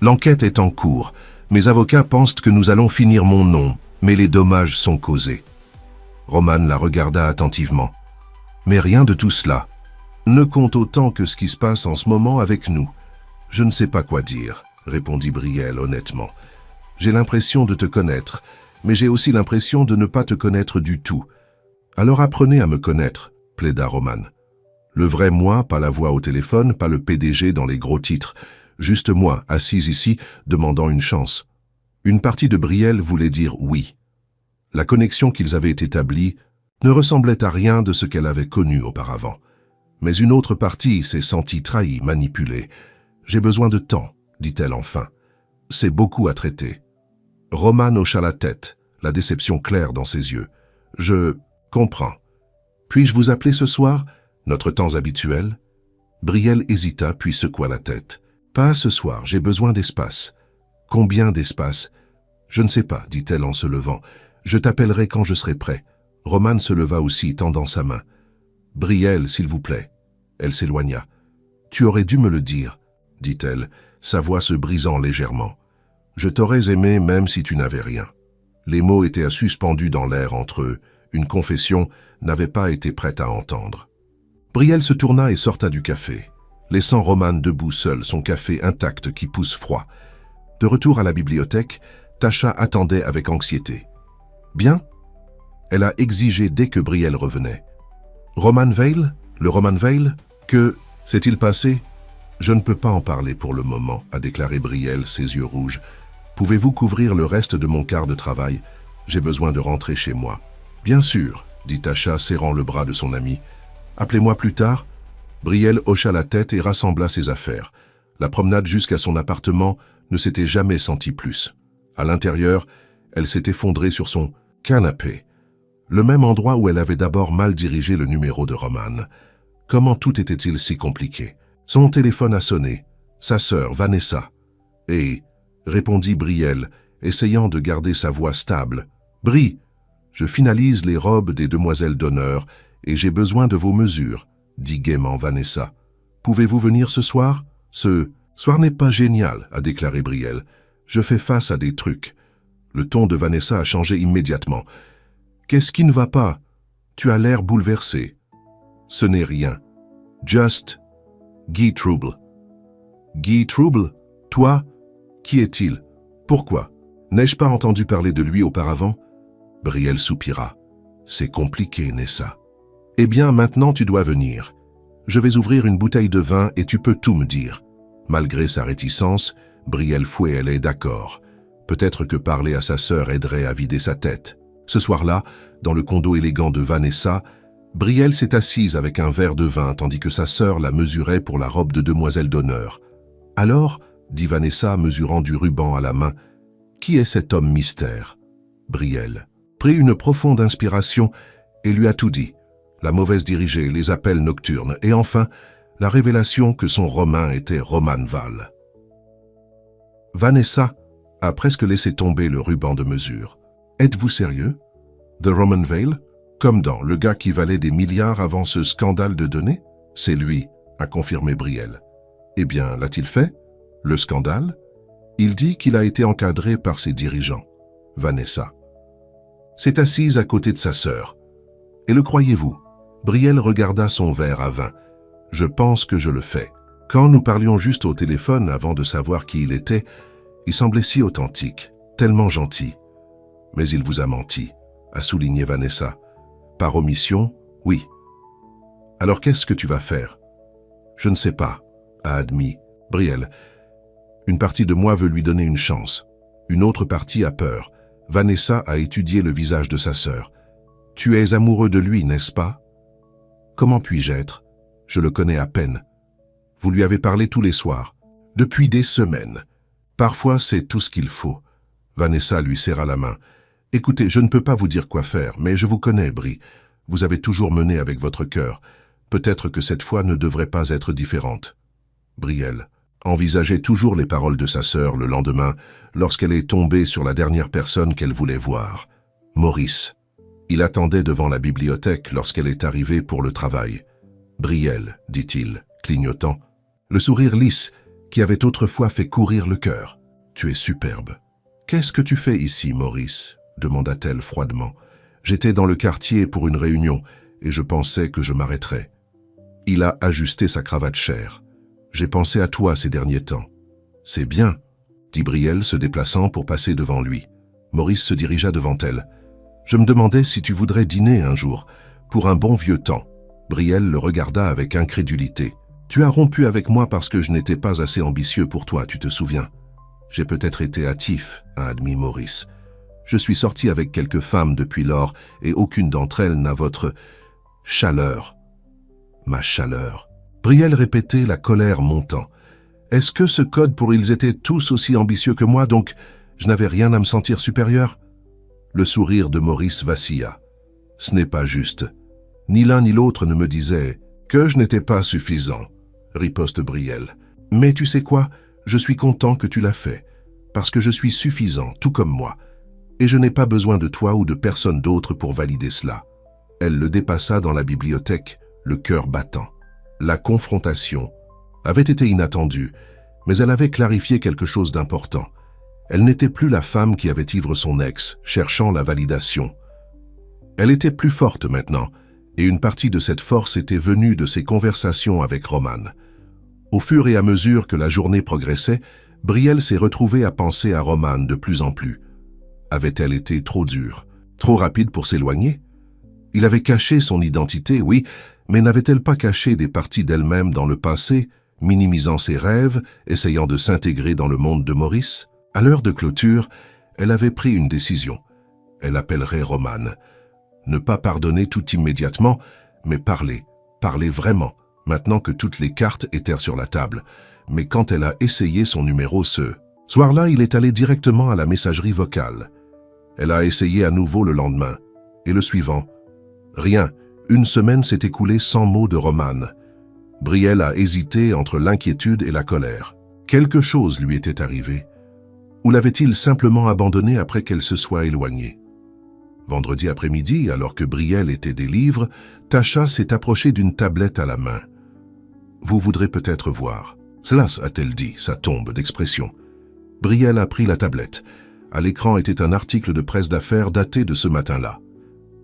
S1: L'enquête est en cours. Mes avocats pensent que nous allons finir mon nom, mais les dommages sont causés. Roman la regarda attentivement. Mais rien de tout cela ne compte autant que ce qui se passe en ce moment avec nous. Je ne sais pas quoi dire, répondit Brielle honnêtement. J'ai l'impression de te connaître, mais j'ai aussi l'impression de ne pas te connaître du tout. Alors apprenez à me connaître, plaida Roman. Le vrai moi, pas la voix au téléphone, pas le PDG dans les gros titres. Juste moi, assise ici, demandant une chance. Une partie de Brielle voulait dire oui. La connexion qu'ils avaient établie ne ressemblait à rien de ce qu'elle avait connu auparavant. Mais une autre partie s'est sentie trahie, manipulée. « J'ai besoin de temps », dit-elle enfin. « C'est beaucoup à traiter. » Roman hocha la tête, la déception claire dans ses yeux. « Je comprends. Puis-je vous appeler ce soir, notre temps habituel ?» Brielle hésita puis secoua la tête. « Pas ce soir, j'ai besoin d'espace. »« Combien d'espace ?»« Je ne sais pas, dit-elle en se levant. Je t'appellerai quand je serai prêt. » Roman se leva aussi, tendant sa main. « Brielle, s'il vous plaît. » Elle s'éloigna. « Tu aurais dû me le dire, » dit-elle, sa voix se brisant légèrement. « Je t'aurais aimé même si tu n'avais rien. » Les mots étaient suspendus dans l'air entre eux. Une confession n'avait pas été prête à entendre. Brielle se tourna et sorta du café, laissant Roman debout seul, son café intact qui pousse froid. De retour à la bibliothèque, Tasha attendait avec anxiété. « Bien ?» Elle a exigé dès que Brielle revenait. « Roman Vale ? Le Roman Vale ? Que s'est-il passé ?»« Je ne peux pas en parler pour le moment, » a déclaré Brielle, ses yeux rouges. « Pouvez-vous couvrir le reste de mon quart de travail ? J'ai besoin de rentrer chez moi. »« Bien sûr, » dit Tasha, serrant le bras de son ami. « Appelez-moi plus tard. » Brielle hocha la tête et rassembla ses affaires. La promenade jusqu'à son appartement ne s'était jamais sentie plus. À l'intérieur, elle s'est effondrée sur son canapé, le même endroit où elle avait d'abord mal dirigé le numéro de Roman. Comment tout était-il si compliqué? Son téléphone a sonné. Sa sœur, Vanessa. « Et » répondit Brielle, essayant de garder sa voix stable. « Bri, je finalise les robes des demoiselles d'honneur et j'ai besoin de vos mesures, » dit gaiement Vanessa. « Pouvez-vous venir ce soir? »« Ce soir n'est pas génial, » a déclaré Brielle. « Je fais face à des trucs. » Le ton de Vanessa a changé immédiatement. « Qu'est-ce qui ne va pas? Tu as l'air bouleversé. »« Ce n'est rien. Just Guy Trouble. »« Guy Trouble? Toi? Qui est-il? Pourquoi? N'ai-je pas entendu parler de lui auparavant ?» Brielle soupira. « C'est compliqué, Nessa. »« Eh bien, maintenant tu dois venir. Je vais ouvrir une bouteille de vin et tu peux tout me dire. » Malgré sa réticence, Brielle elle est d'accord. Peut-être que parler à sa sœur aiderait à vider sa tête. Ce soir-là, dans le condo élégant de Vanessa, Brielle s'est assise avec un verre de vin tandis que sa sœur la mesurait pour la robe de demoiselle d'honneur. « Alors, » dit Vanessa, mesurant du ruban à la main, « qui est cet homme mystère ?» Brielle prit une profonde inspiration et lui a tout dit. La mauvaise dirigée, les appels nocturnes et enfin, la révélation que son Romain était Roman Vale. Vanessa a presque laissé tomber le ruban de mesure. « Êtes-vous sérieux? The Roman Vale? Comme dans le gars qui valait des milliards avant ce scandale de données? C'est lui, » a confirmé Brielle. « Eh bien, l'a-t-il fait? Le scandale? Il dit qu'il a été encadré par ses dirigeants. » Vanessa s'est assise à côté de sa sœur. « Et le croyez-vous? » Brielle regarda son verre à vin. « Je pense que je le fais. Quand nous parlions juste au téléphone avant de savoir qui il était, il semblait si authentique, tellement gentil. Mais il vous a menti, » a souligné Vanessa. « Par omission, oui. »« Alors qu'est-ce que tu vas faire? »« Je ne sais pas, » a admis Brielle. « Une partie de moi veut lui donner une chance. Une autre partie a peur. » Vanessa a étudié le visage de sa sœur. « Tu es amoureux de lui, n'est-ce pas? » « Comment puis-je être? Je le connais à peine. » « Vous lui avez parlé tous les soirs. »« Depuis des semaines. Parfois, c'est tout ce qu'il faut. » Vanessa lui serra la main. « Écoutez, je ne peux pas vous dire quoi faire, mais je vous connais, Bri. Vous avez toujours mené avec votre cœur. Peut-être que cette fois ne devrait pas être différente. » Brielle envisageait toujours les paroles de sa sœur le lendemain, lorsqu'elle est tombée sur la dernière personne qu'elle voulait voir. Maurice. Il attendait devant la bibliothèque lorsqu'elle est arrivée pour le travail. « Brielle, » dit-il, clignotant, le sourire lisse qui avait autrefois fait courir le cœur. « Tu es superbe. »« Qu'est-ce que tu fais ici, Maurice ?» demanda-t-elle froidement. « J'étais dans le quartier pour une réunion et je pensais que je m'arrêterais. » Il a ajusté sa cravate chère. « J'ai pensé à toi ces derniers temps. »« C'est bien. » dit Brielle, se déplaçant pour passer devant lui. Maurice se dirigea devant elle. « Je me demandais si tu voudrais dîner un jour, pour un bon vieux temps. » Brielle le regarda avec incrédulité. « Tu as rompu avec moi parce que je n'étais pas assez ambitieux pour toi, tu te souviens. J'ai peut-être été hâtif, a admis Maurice. Je suis sorti avec quelques femmes depuis lors, et aucune d'entre elles n'a votre chaleur. Ma chaleur. » Brielle répétait, la colère montant. « Est-ce que ce code pour ils étaient tous aussi ambitieux que moi, donc je n'avais rien à me sentir supérieur ?» Le sourire de Maurice vacilla. « Ce n'est pas juste. Ni l'un ni l'autre ne me disait que je n'étais pas suffisant, » riposte Brielle. « Mais tu sais quoi, je suis content que tu l'as fait, parce que je suis suffisant, tout comme moi, et je n'ai pas besoin de toi ou de personne d'autre pour valider cela. » Elle le dépassa dans la bibliothèque, le cœur battant. La confrontation avait été inattendue, mais elle avait clarifié quelque chose d'important. Elle n'était plus la femme qui avait ivre son ex, cherchant la validation. Elle était plus forte maintenant, et une partie de cette force était venue de ses conversations avec Roman. Au fur et à mesure que la journée progressait, Brielle s'est retrouvée à penser à Roman de plus en plus. Avait-elle été trop dure, trop rapide pour s'éloigner? Il avait caché son identité, oui, mais n'avait-elle pas caché des parties d'elle-même dans le passé, minimisant ses rêves, essayant de s'intégrer dans le monde de Maurice? À l'heure de clôture, elle avait pris une décision. Elle appellerait Roman. Ne pas pardonner tout immédiatement, mais parler vraiment, maintenant que toutes les cartes étaient sur la table. Mais quand elle a essayé son numéro ce soir-là, il est allé directement à la messagerie vocale. Elle a essayé à nouveau le lendemain. Et le suivant. Rien. Une semaine s'est écoulée sans mot de Roman. Brielle a hésité entre l'inquiétude et la colère. Quelque chose lui était arrivé. Ou l'avait-il simplement abandonné après qu'elle se soit éloignée? Vendredi après-midi, alors que Brielle était des livres, Tasha s'est approchée d'une tablette à la main. « Vous voudrez peut-être voir. »« Cela, a-t-elle dit, sa tombe d'expression. » Brielle a pris la tablette. À l'écran était un article de presse d'affaires daté de ce matin-là.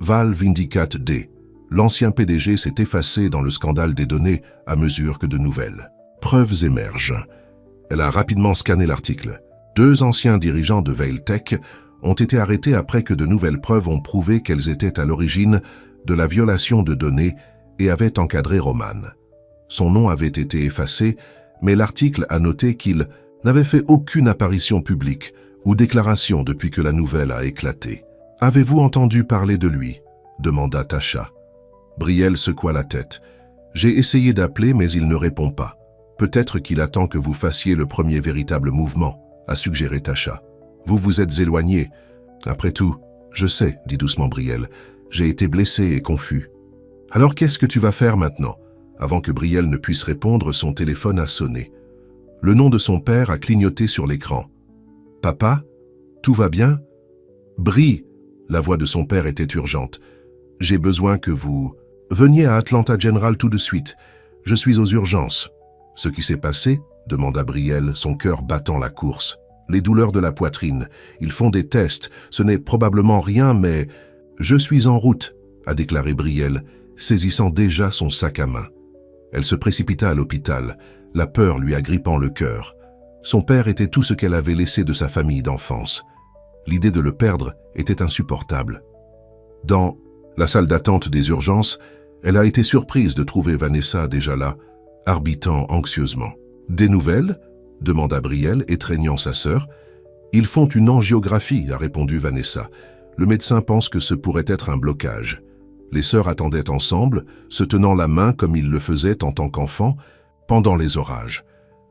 S1: Val Vindicate D. L'ancien PDG s'est effacé dans le scandale des données à mesure que de nouvelles preuves émergent. Elle a rapidement scanné l'article. 2 anciens dirigeants de Vailtech ont été arrêtés après que de nouvelles preuves ont prouvé qu'elles étaient à l'origine de la violation de données et avaient encadré Roman. Son nom avait été effacé, mais l'article a noté qu'il n'avait fait aucune apparition publique ou déclaration depuis que la nouvelle a éclaté. « Avez-vous entendu parler de lui ?» demanda Tasha. Brielle secoua la tête. « J'ai essayé d'appeler, mais il ne répond pas. Peut-être qu'il attend que vous fassiez le premier véritable mouvement, » a suggéré Tasha. « Vous vous êtes éloigné. Après tout, je sais, dit doucement Brielle. J'ai été blessé et confus. Alors qu'est-ce que tu vas faire maintenant ?» Avant que Brielle ne puisse répondre, son téléphone a sonné. Le nom de son père a clignoté sur l'écran. « Papa, tout va bien ?»« Brie !» La voix de son père était urgente. « J'ai besoin que vous veniez à Atlanta General tout de suite. Je suis aux urgences. » « Ce qui s'est passé ?» demanda Brielle, son cœur battant la course. « Les douleurs de la poitrine. Ils font des tests. Ce n'est probablement rien, mais... »« Je suis en route, » a déclaré Brielle, saisissant déjà son sac à main. Elle se précipita à l'hôpital, la peur lui agrippant le cœur. Son père était tout ce qu'elle avait laissé de sa famille d'enfance. L'idée de le perdre était insupportable. Dans la salle d'attente des urgences, elle a été surprise de trouver Vanessa déjà là, arbitant anxieusement. « Des nouvelles ?» demanda Brielle, étreignant sa sœur. « Ils font une angiographie, » a répondu Vanessa. « Le médecin pense que ce pourrait être un blocage. » Les sœurs attendaient ensemble, se tenant la main comme ils le faisaient en tant qu'enfants, pendant les orages.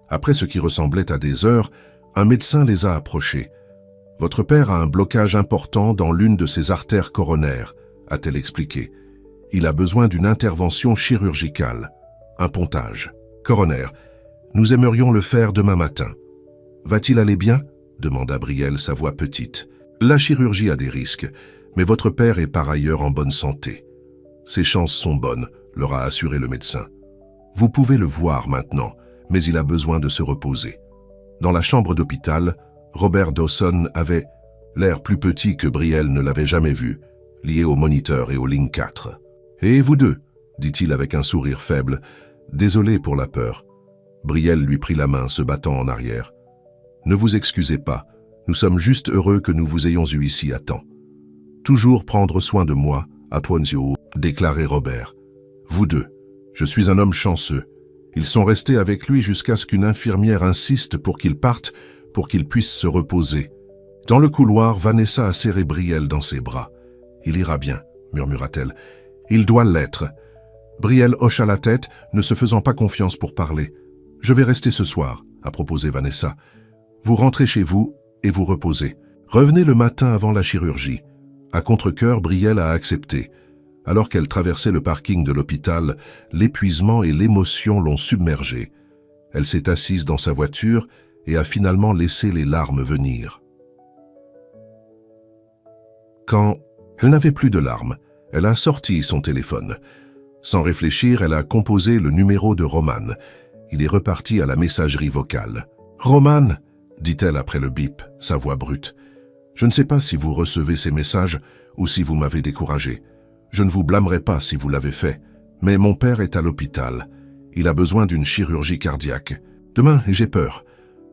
S1: Après ce qui ressemblait à des heures, un médecin les a approchés. « Votre père a un blocage important dans l'une de ses artères coronaires, » a-t-elle expliqué. « Il a besoin d'une intervention chirurgicale. Un pontage. Coronaire. Nous aimerions le faire demain matin. »« Va-t-il aller bien ?» demanda Brielle, sa voix petite. « La chirurgie a des risques, mais votre père est par ailleurs en bonne santé. Ses chances sont bonnes, leur a assuré le médecin. Vous pouvez le voir maintenant, mais il a besoin de se reposer. » Dans la chambre d'hôpital, Robert Dawson avait l'air plus petit que Brielle ne l'avait jamais vu, lié au moniteur et aux lignes 4. « Et vous deux ?» dit-il avec un sourire faible, désolé pour la peur. Brielle lui prit la main, se battant en arrière. « Ne vous excusez pas, nous sommes juste heureux que nous vous ayons eu ici à temps. Toujours prendre soin de moi, à Ponzio, déclarait Robert. Vous deux, je suis un homme chanceux. Ils sont restés avec lui jusqu'à ce qu'une infirmière insiste pour qu'il parte, pour qu'il puisse se reposer. Dans le couloir, Vanessa a serré Brielle dans ses bras. Il ira bien, murmura-t-elle. Il doit l'être. Brielle hocha la tête, ne se faisant pas confiance pour parler. Je vais rester ce soir, a proposé Vanessa. Vous rentrez chez vous et vous reposez. Revenez le matin avant la chirurgie. À contre-cœur, Brielle a accepté. Alors qu'elle traversait le parking de l'hôpital, l'épuisement et l'émotion l'ont submergée. Elle s'est assise dans sa voiture et a finalement laissé les larmes venir. Quand elle n'avait plus de larmes, elle a sorti son téléphone. Sans réfléchir, elle a composé le numéro de Roman. Il est reparti à la messagerie vocale. « Roman !» dit-elle après le bip, sa voix brute. « Je ne sais pas si vous recevez ces messages ou si vous m'avez découragé. Je ne vous blâmerai pas si vous l'avez fait, mais mon père est à l'hôpital. Il a besoin d'une chirurgie cardiaque. Demain, et j'ai peur.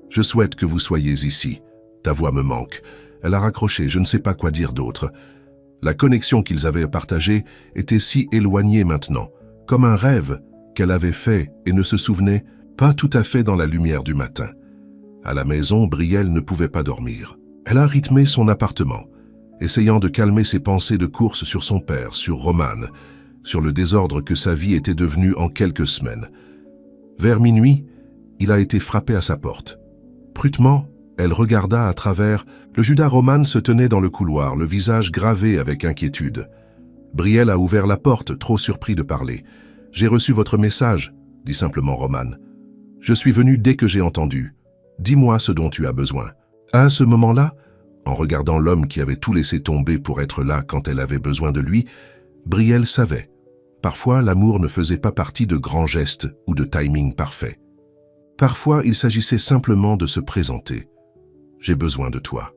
S1: Je souhaite que vous soyez ici. Ta voix me manque. » Elle a raccroché, je ne sais pas quoi dire d'autre. La connexion qu'ils avaient partagée était si éloignée maintenant, comme un rêve qu'elle avait fait et ne se souvenait pas tout à fait dans la lumière du matin. À la maison, Brielle ne pouvait pas dormir. Elle a rythmé son appartement, essayant de calmer ses pensées de course sur son père, sur Roman, sur le désordre que sa vie était devenue en quelques semaines. Vers minuit, il a été frappé à sa porte. Prutement, elle regarda à travers. Le Judas Roman se tenait dans le couloir, le visage gravé avec inquiétude. Brielle a ouvert la porte, trop surpris de parler. « J'ai reçu votre message », dit simplement Roman. « Je suis venu dès que j'ai entendu. Dis-moi ce dont tu as besoin. » À ce moment-là, en regardant l'homme qui avait tout laissé tomber pour être là quand elle avait besoin de lui, Brielle savait. Parfois, l'amour ne faisait pas partie de grands gestes ou de timing parfait. Parfois, il s'agissait simplement de se présenter. « J'ai besoin de toi »,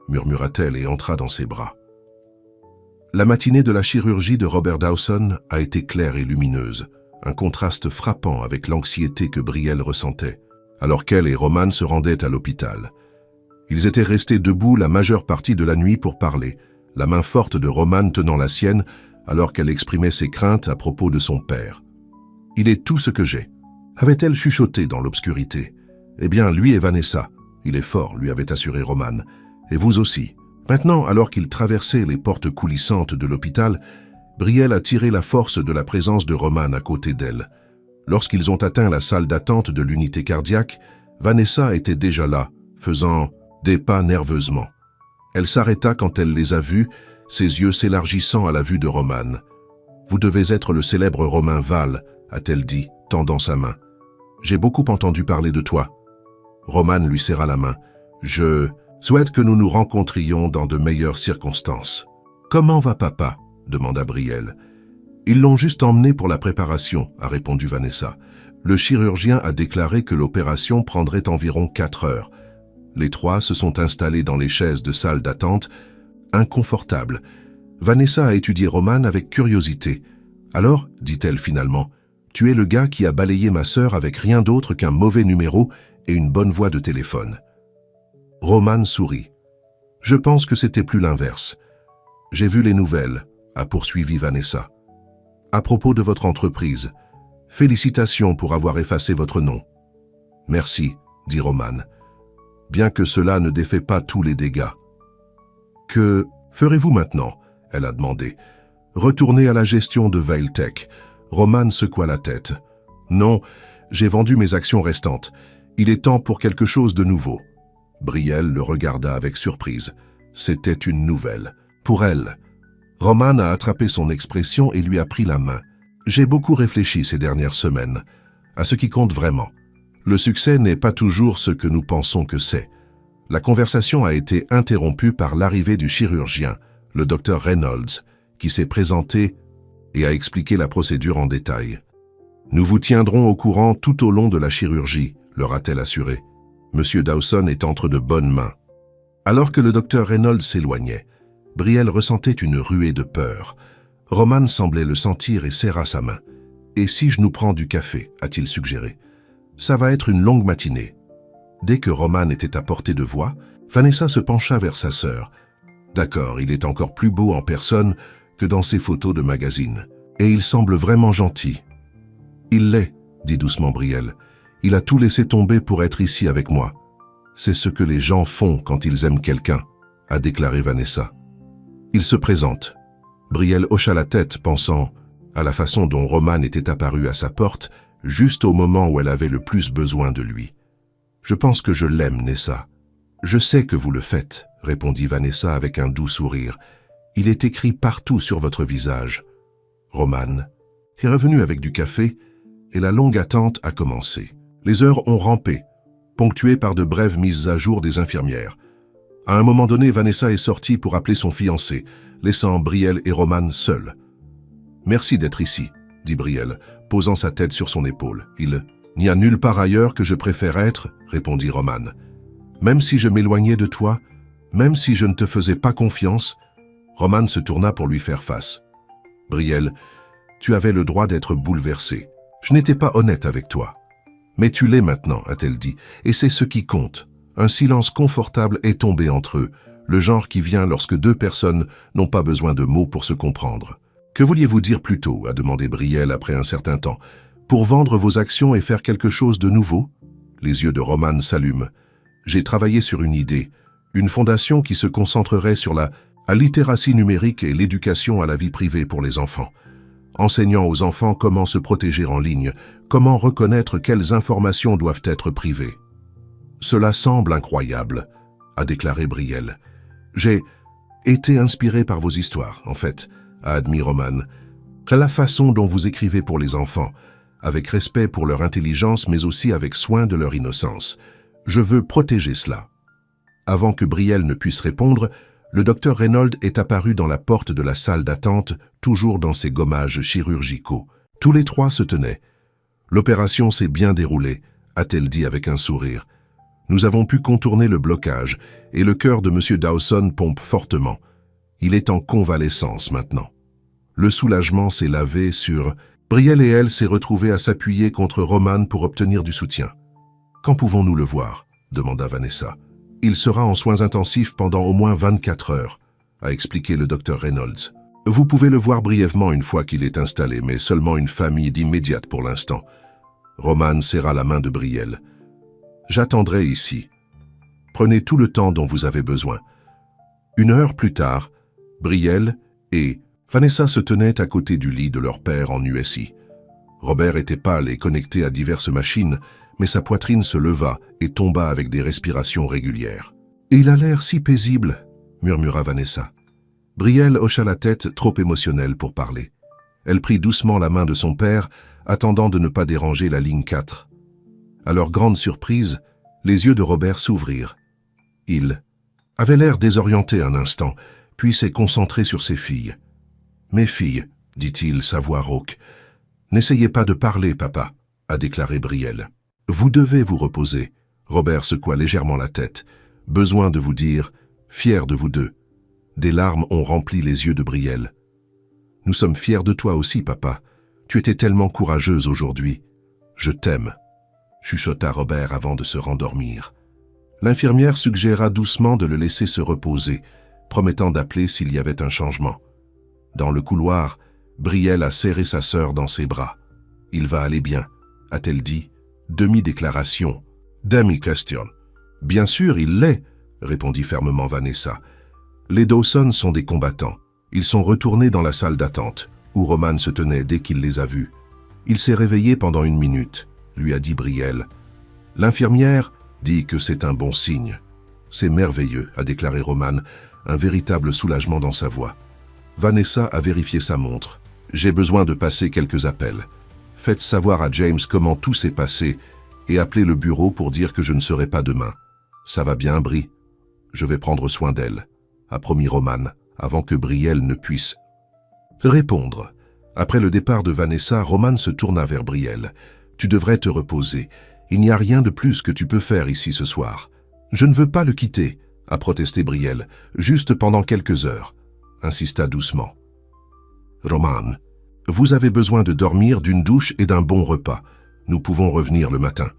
S1: murmura-t-elle et entra dans ses bras. La matinée de la chirurgie de Robert Dawson a été claire et lumineuse, un contraste frappant avec l'anxiété que Brielle ressentait, alors qu'elle et Roman se rendaient à l'hôpital. Ils étaient restés debout la majeure partie de la nuit pour parler, la main forte de Roman tenant la sienne, alors qu'elle exprimait ses craintes à propos de son père. « Il est tout ce que j'ai », avait-elle chuchoté dans l'obscurité. « Eh bien, lui et Vanessa. Il est fort, lui avait assuré Roman. Et vous aussi. » Maintenant, alors qu'ils traversaient les portes coulissantes de l'hôpital, Brielle a tiré la force de la présence de Roman à côté d'elle. Lorsqu'ils ont atteint la salle d'attente de l'unité cardiaque, Vanessa était déjà là, faisant des pas nerveusement. Elle s'arrêta quand elle les a vus, ses yeux s'élargissant à la vue de Roman. « Vous devez être le célèbre Romain Val », a-t-elle dit, tendant sa main. « J'ai beaucoup entendu parler de toi. » Roman lui serra la main. « Je souhaite que nous nous rencontrions dans de meilleures circonstances. »« Comment va papa ?» demanda Brielle. « Ils l'ont juste emmené pour la préparation », a répondu Vanessa. Le chirurgien a déclaré que l'opération prendrait environ 4 heures. Les trois se sont installés dans les chaises de salle d'attente, inconfortables. Vanessa a étudié Roman avec curiosité. « Alors, dit-elle finalement, tu es le gars qui a balayé ma sœur avec rien d'autre qu'un mauvais numéro et une bonne voix de téléphone. » Roman sourit. « Je pense que c'était plus l'inverse. J'ai vu les nouvelles, » a poursuivi Vanessa. « À propos de votre entreprise, félicitations pour avoir effacé votre nom. »« Merci, » dit Roman. « Bien que cela ne défait pas tous les dégâts. »« Que ferez-vous maintenant ?» elle a demandé. « Retourner à la gestion de Vailtech. » Roman secoua la tête. « Non, j'ai vendu mes actions restantes. Il est temps pour quelque chose de nouveau. » Brielle le regarda avec surprise. C'était une nouvelle. Pour elle. Roman a attrapé son expression et lui a pris la main. « J'ai beaucoup réfléchi ces dernières semaines, à ce qui compte vraiment. Le succès n'est pas toujours ce que nous pensons que c'est. » La conversation a été interrompue par l'arrivée du chirurgien, le docteur Reynolds, qui s'est présenté et a expliqué la procédure en détail. « Nous vous tiendrons au courant tout au long de la chirurgie, » leur a-t-elle assuré. « Monsieur Dawson est entre de bonnes mains. » Alors que le docteur Reynolds s'éloignait, Brielle ressentait une ruée de peur. Roman semblait le sentir et serra sa main. « Et si je nous prends du café ?» a-t-il suggéré. « Ça va être une longue matinée. » Dès que Roman était à portée de voix, Vanessa se pencha vers sa sœur. D'accord, il est encore plus beau en personne que dans ses photos de magazine. Et il semble vraiment gentil. Il l'est, dit doucement Brielle. Il a tout laissé tomber pour être ici avec moi. C'est ce que les gens font quand ils aiment quelqu'un, a déclaré Vanessa. Il se présente. Brielle hocha la tête, pensant à la façon dont Roman était apparu à sa porte, juste au moment où elle avait le plus besoin de lui. Je pense que je l'aime, Nessa. Je sais que vous le faites, répondit Vanessa avec un doux sourire. Il est écrit partout sur votre visage. Roman est revenu avec du café et la longue attente a commencé. Les heures ont rampé, ponctuées par de brèves mises à jour des infirmières. À un moment donné, Vanessa est sortie pour appeler son fiancé, laissant Brielle et Roman seuls. « Merci d'être ici », dit Brielle, posant sa tête sur son épaule. « Il n'y a nulle part ailleurs que je préfère être, » répondit Roman. « Même si je m'éloignais de toi, même si je ne te faisais pas confiance, » Roman se tourna pour lui faire face. « Brielle, tu avais le droit d'être bouleversé. Je n'étais pas honnête avec toi. Mais tu l'es maintenant, a-t-elle dit, et c'est ce qui compte. Un silence confortable est tombé entre eux, le genre qui vient lorsque deux personnes n'ont pas besoin de mots pour se comprendre. « Que vouliez-vous dire plus tôt » a demandé Brielle après un certain temps. « Pour vendre vos actions et faire quelque chose de nouveau ?» Les yeux de Roman s'allument. « J'ai travaillé sur une idée, une fondation qui se concentrerait sur la littératie numérique et l'éducation à la vie privée pour les enfants. Enseignant aux enfants comment se protéger en ligne, comment reconnaître quelles informations doivent être privées. »« Cela semble incroyable, » a déclaré Brielle. « J'ai été inspiré par vos histoires, en fait, » a admis Roman. « La façon dont vous écrivez pour les enfants, avec respect pour leur intelligence, mais aussi avec soin de leur innocence. Je veux protéger cela. » Avant que Brielle ne puisse répondre, le docteur Reynolds est apparu dans la porte de la salle d'attente, toujours dans ses gommages chirurgicaux. Tous les trois se tenaient. « L'opération s'est bien déroulée, » a-t-elle dit avec un sourire. « Nous avons pu contourner le blocage et le cœur de M. Dawson pompe fortement. Il est en convalescence maintenant. » Le soulagement s'est lavé sur... Brielle et elle s'est retrouvée à s'appuyer contre Roman pour obtenir du soutien. « Quand pouvons-nous le voir ?» demanda Vanessa. « Il sera en soins intensifs pendant au moins 24 heures, a expliqué le docteur Reynolds. Vous pouvez le voir brièvement une fois qu'il est installé, mais seulement une famille d'immédiate pour l'instant. » Roman serra la main de Brielle. « J'attendrai ici. Prenez tout le temps dont vous avez besoin. » 1 heure plus tard, Brielle et Vanessa se tenaient à côté du lit de leur père en USI. Robert était pâle et connecté à diverses machines, mais sa poitrine se leva et tomba avec des respirations régulières. « Il a l'air si paisible, » murmura Vanessa. Brielle hocha la tête, trop émotionnelle pour parler. Elle prit doucement la main de son père, attendant de ne pas déranger la ligne 4. À leur grande surprise, les yeux de Robert s'ouvrirent. Il avait l'air désorienté un instant, puis s'est concentré sur ses filles. « Mes filles, » dit-il, sa voix rauque. « N'essayez pas de parler, papa, » a déclaré Brielle. « Vous devez vous reposer. » Robert secoua légèrement la tête. « Besoin de vous dire, fier de vous deux. » Des larmes ont rempli les yeux de Brielle. « Nous sommes fiers de toi aussi, papa. Tu étais tellement courageuse aujourd'hui. Je t'aime, » chuchota Robert avant de se rendormir. L'infirmière suggéra doucement de le laisser se reposer, promettant d'appeler s'il y avait un changement. Dans le couloir, Brielle a serré sa sœur dans ses bras. « Il va aller bien », a-t-elle dit, demi-déclaration, demi-question. « Bien sûr, il l'est », répondit fermement Vanessa. « Les Dawson sont des combattants. Ils sont retournés dans la salle d'attente, où Roman se tenait dès qu'il les a vus. Il s'est réveillé pendant 1 minute, lui a dit Brielle. L'infirmière dit que c'est un bon signe. C'est merveilleux, a déclaré Roman, un véritable soulagement dans sa voix. Vanessa a vérifié sa montre. J'ai besoin de passer quelques appels. Faites savoir à James comment tout s'est passé et appelez le bureau pour dire que je ne serai pas demain. Ça va bien, Bri? Je vais prendre soin d'elle, a promis Roman, avant que Brielle ne puisse répondre. Après le départ de Vanessa, Roman se tourna vers Brielle. Tu devrais te reposer. Il n'y a rien de plus que tu peux faire ici ce soir. Je ne veux pas le quitter, a protesté Brielle, juste pendant quelques heures, insista doucement. Roman, vous avez besoin de dormir, d'une douche et d'un bon repas. Nous pouvons revenir le matin.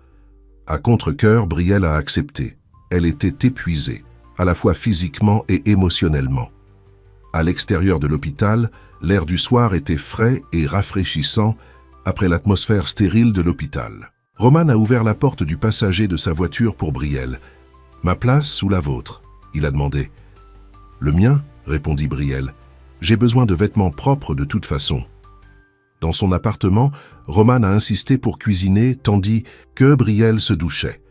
S1: À contre-cœur, Brielle a accepté. Elle était épuisée, à la fois physiquement et émotionnellement. À l'extérieur de l'hôpital, l'air du soir était frais et rafraîchissant après l'atmosphère stérile de l'hôpital. Roman a ouvert la porte du passager de sa voiture pour Brielle. « Ma place ou la vôtre ?» il a demandé. « Le mien ?» répondit Brielle. « J'ai besoin de vêtements propres de toute façon. » Dans son appartement, Roman a insisté pour cuisiner tandis que Brielle se douchait.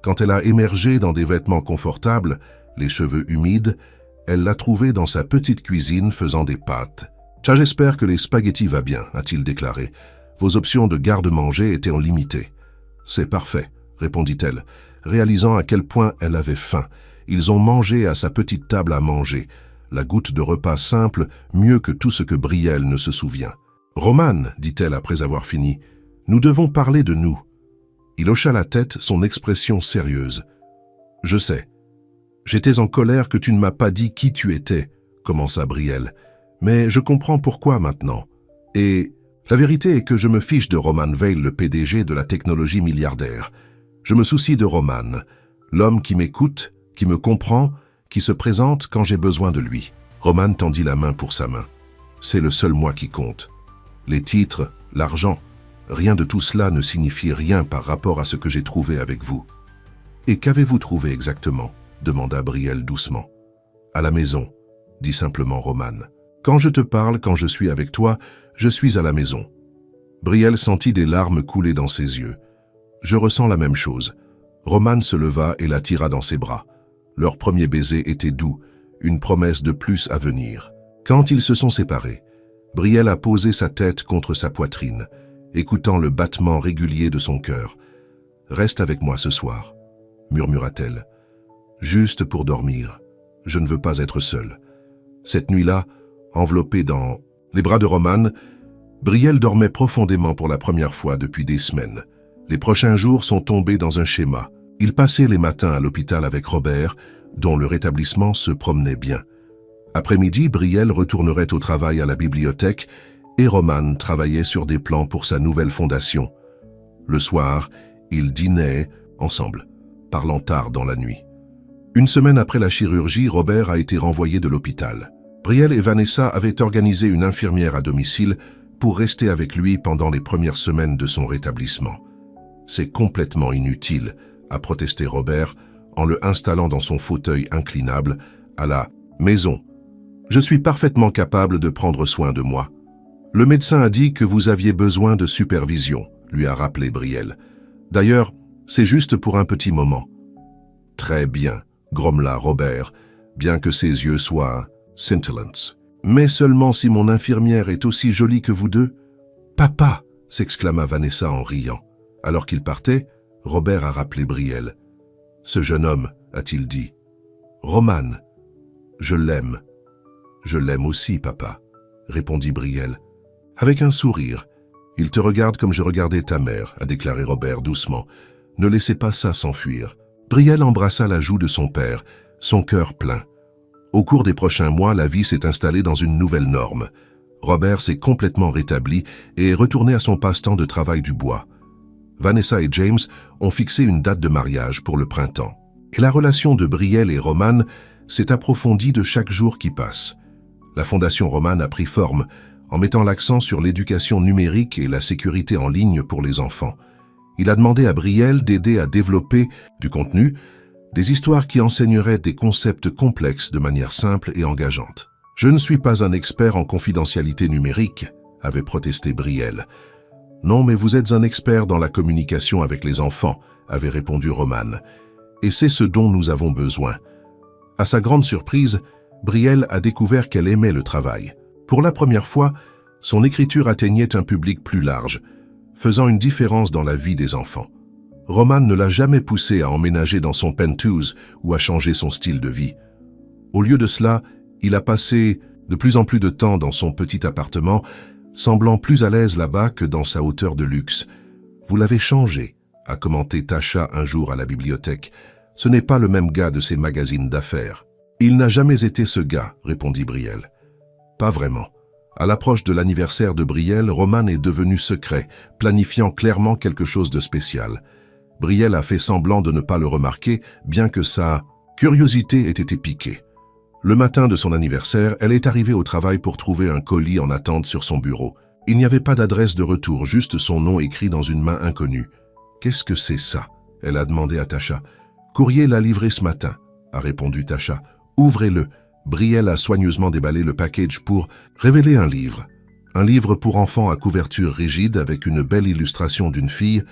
S1: Quand elle a émergé dans des vêtements confortables, les cheveux humides, elle l'a trouvé dans sa petite cuisine faisant des pâtes. « J'espère que les spaghettis va bien, a-t-il déclaré. Vos options de garde-manger étaient en limitées. »« C'est parfait, répondit-elle, réalisant à quel point elle avait faim. Ils ont mangé à sa petite table à manger, la goutte de repas simple, mieux que tout ce que Brielle ne se souvient. Roman, dit-elle après avoir fini, nous devons parler de nous. Il hocha la tête, son expression sérieuse. Je sais. J'étais en colère que tu ne m'as pas dit qui tu étais, commença Brielle. Mais je comprends pourquoi maintenant. Et la vérité est que je me fiche de Roman Veil, le PDG de la technologie milliardaire. Je me soucie de Roman, l'homme qui m'écoute, qui me comprend, qui se présente quand j'ai besoin de lui. Roman tendit la main pour sa main. C'est le seul moi qui compte. Les titres, l'argent, rien de tout cela ne signifie rien par rapport à ce que j'ai trouvé avec vous. Et qu'avez-vous trouvé exactement ? Demanda Brielle doucement. À la maison, dit simplement Roman. Quand je te parle, quand je suis avec toi, je suis à la maison. Brielle sentit des larmes couler dans ses yeux. Je ressens la même chose. Roman se leva et la tira dans ses bras. Leur premier baiser était doux, une promesse de plus à venir. Quand ils se sont séparés, Brielle a posé sa tête contre sa poitrine, écoutant le battement régulier de son cœur. « Reste avec moi ce soir », murmura-t-elle. « Juste pour dormir. Je ne veux pas être seule. » Cette nuit-là, enveloppée dans les bras de Roman, Brielle dormait profondément pour la première fois depuis des semaines. Les prochains jours sont tombés dans un schéma. Il passait les matins à l'hôpital avec Robert, dont le rétablissement se promenait bien. Après-midi, Brielle retournerait au travail à la bibliothèque et Roman travaillait sur des plans pour sa nouvelle fondation. Le soir, ils dînaient ensemble, parlant tard dans la nuit. Une semaine après la chirurgie, Robert a été renvoyé de l'hôpital. Brielle et Vanessa avaient organisé une infirmière à domicile pour rester avec lui pendant les premières semaines de son rétablissement. C'est complètement inutile, a protesté Robert en le installant dans son fauteuil inclinable à la maison. Je suis parfaitement capable de prendre soin de moi. Le médecin a dit que vous aviez besoin de supervision, lui a rappelé Brielle. D'ailleurs, c'est juste pour un petit moment. Très bien, grommela Robert, bien que ses yeux soient scintillants. Mais seulement si mon infirmière est aussi jolie que vous deux. Papa, s'exclama Vanessa en riant. Alors qu'il partait, Robert a rappelé Brielle. Ce jeune homme, a-t-il dit. Roman, je l'aime. Je l'aime aussi, papa, répondit Brielle. Avec un sourire. Il te regarde comme je regardais ta mère, a déclaré Robert doucement. Ne laissez pas ça s'enfuir. Brielle embrassa la joue de son père, son cœur plein. Au cours des prochains mois, la vie s'est installée dans une nouvelle norme. Robert s'est complètement rétabli et est retourné à son passe-temps de travail du bois. Vanessa et James ont fixé une date de mariage pour le printemps. Et la relation de Brielle et Roman s'est approfondie de chaque jour qui passe. La Fondation Roman a pris forme en mettant l'accent sur l'éducation numérique et la sécurité en ligne pour les enfants. Il a demandé à Brielle d'aider à développer du contenu, des histoires qui enseigneraient des concepts complexes de manière simple et engageante. « Je ne suis pas un expert en confidentialité numérique », avait protesté Brielle. « Non, mais vous êtes un expert dans la communication avec les enfants », avait répondu Roman. « Et c'est ce dont nous avons besoin. » À sa grande surprise, Brielle a découvert qu'elle aimait le travail. Pour la première fois, son écriture atteignait un public plus large, faisant une différence dans la vie des enfants. Roman ne l'a jamais poussé à emménager dans son penthouse ou à changer son style de vie. Au lieu de cela, il a passé de plus en plus de temps dans son petit appartement, semblant plus à l'aise là-bas que dans sa hauteur de luxe. « Vous l'avez changé », a commenté Tasha un jour à la bibliothèque. « Ce n'est pas le même gars de ces magazines d'affaires. »« Il n'a jamais été ce gars », répondit Brielle. « Pas vraiment. » À l'approche de l'anniversaire de Brielle, Roman est devenu secret, planifiant clairement quelque chose de spécial. Brielle a fait semblant de ne pas le remarquer, bien que sa curiosité ait été piquée. Le matin de son anniversaire, elle est arrivée au travail pour trouver un colis en attente sur son bureau. Il n'y avait pas d'adresse de retour, juste son nom écrit dans une main inconnue. « Qu'est-ce que c'est ça ?» elle a demandé à Tasha. « Courrier l'a livré ce matin », a répondu Tasha. « Ouvrez-le. » Brielle a soigneusement déballé le package pour révéler un livre. Un livre pour enfants à couverture rigide avec une belle illustration d'une fille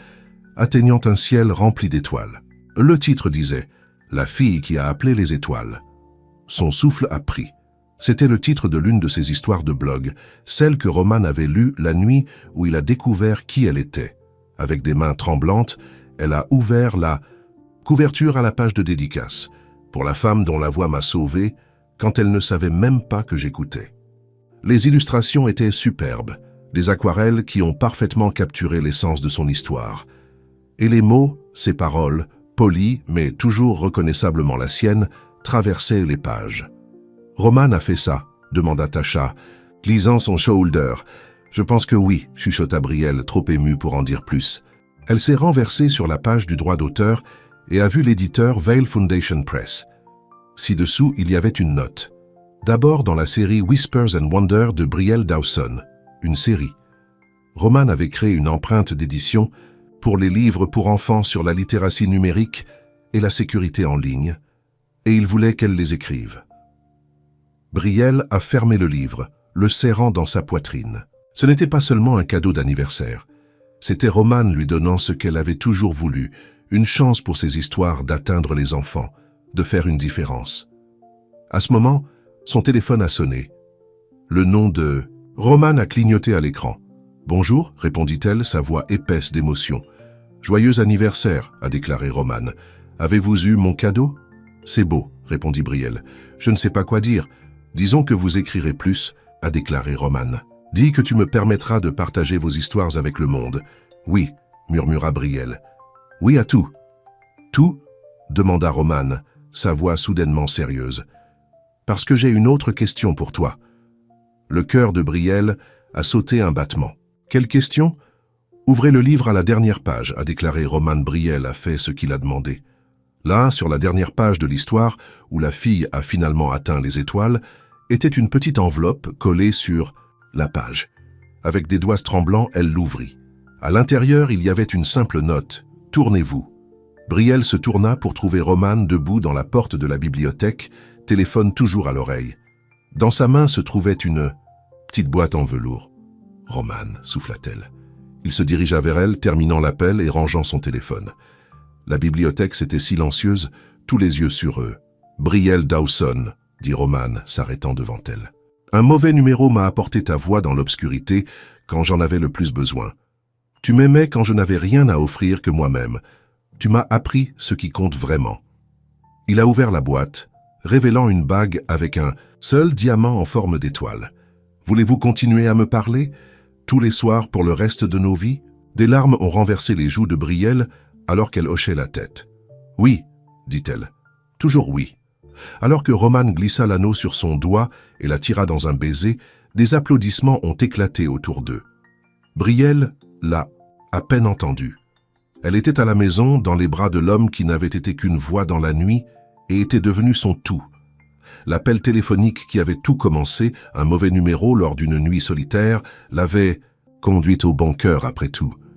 S1: atteignant un ciel rempli d'étoiles. Le titre disait « La fille qui a appelé les étoiles ». Son souffle a pris. C'était le titre de l'une de ses histoires de blog, celle que Roman avait lue la nuit où il a découvert qui elle était. Avec des mains tremblantes, elle a ouvert la couverture à la page de dédicace, pour la femme dont la voix m'a sauvé quand elle ne savait même pas que j'écoutais. Les illustrations étaient superbes, des aquarelles qui ont parfaitement capturé l'essence de son histoire. Et les mots, ses paroles, polies mais toujours reconnaissablement la sienne, traversaient les pages. « Roman a fait ça ?» demanda Tasha, lisant son shoulder. « Je pense que oui », chuchota Brielle, trop émue pour en dire plus. Elle s'est renversée sur la page du droit d'auteur et a vu l'éditeur Veil Foundation Press. Ci-dessous, il y avait une note. D'abord dans la série Whispers and Wonder de Brielle Dawson, une série. Roman avait créé une empreinte d'édition pour les livres pour enfants sur la littératie numérique et la sécurité en ligne, et il voulait qu'elle les écrive. Brielle a fermé le livre, le serrant dans sa poitrine. Ce n'était pas seulement un cadeau d'anniversaire. C'était Roman lui donnant ce qu'elle avait toujours voulu, une chance pour ses histoires d'atteindre les enfants, de faire une différence. À ce moment, son téléphone a sonné. Le nom de Roman a clignoté à l'écran. « Bonjour », répondit-elle, sa voix épaisse d'émotion. « Joyeux anniversaire », a déclaré Roman. « Avez-vous eu mon cadeau ?»« C'est beau », répondit Brielle. « Je ne sais pas quoi dire. Disons que vous écrirez plus », a déclaré Roman. « Dis que tu me permettras de partager vos histoires avec le monde. »« Oui », murmura Brielle. « Oui à tout. »« Tout ?» demanda Roman, sa voix soudainement sérieuse. « Parce que j'ai une autre question pour toi. » Le cœur de Brielle a sauté un battement. « Quelle question ? » « Ouvrez le livre à la dernière page, a déclaré Roman. Brielle a fait ce qu'il a demandé. Là, sur la dernière page de l'histoire, où la fille a finalement atteint les étoiles, était une petite enveloppe collée sur la page. Avec des doigts tremblants, elle l'ouvrit. À l'intérieur, il y avait une simple note. « Tournez-vous ». Brielle se tourna pour trouver Roman debout dans la porte de la bibliothèque, téléphone toujours à l'oreille. Dans sa main se trouvait une petite boîte en velours. « Roman », souffla-t-elle. Il se dirigea vers elle, terminant l'appel et rangeant son téléphone. La bibliothèque s'était silencieuse, tous les yeux sur eux. « Brielle Dawson », dit Roman, s'arrêtant devant elle. « Un mauvais numéro m'a apporté ta voix dans l'obscurité quand j'en avais le plus besoin. Tu m'aimais quand je n'avais rien à offrir que moi-même. Tu m'as appris ce qui compte vraiment. » Il a ouvert la boîte, révélant une bague avec un seul diamant en forme d'étoile. « Voulez-vous continuer à me parler ? Tous les soirs pour le reste de nos vies ?» Des larmes ont renversé les joues de Brielle alors qu'elle hochait la tête. « Oui, » dit-elle. « Toujours oui. » Alors que Roman glissa l'anneau sur son doigt et la tira dans un baiser, des applaudissements ont éclaté autour d'eux. Brielle l'a à peine entendu. Elle était à la maison, dans les bras de l'homme qui n'avait été qu'une voix dans la nuit et était devenu son tout. L'appel téléphonique qui avait tout commencé, un mauvais numéro lors d'une nuit solitaire, l'avait conduite au bon cœur après tout.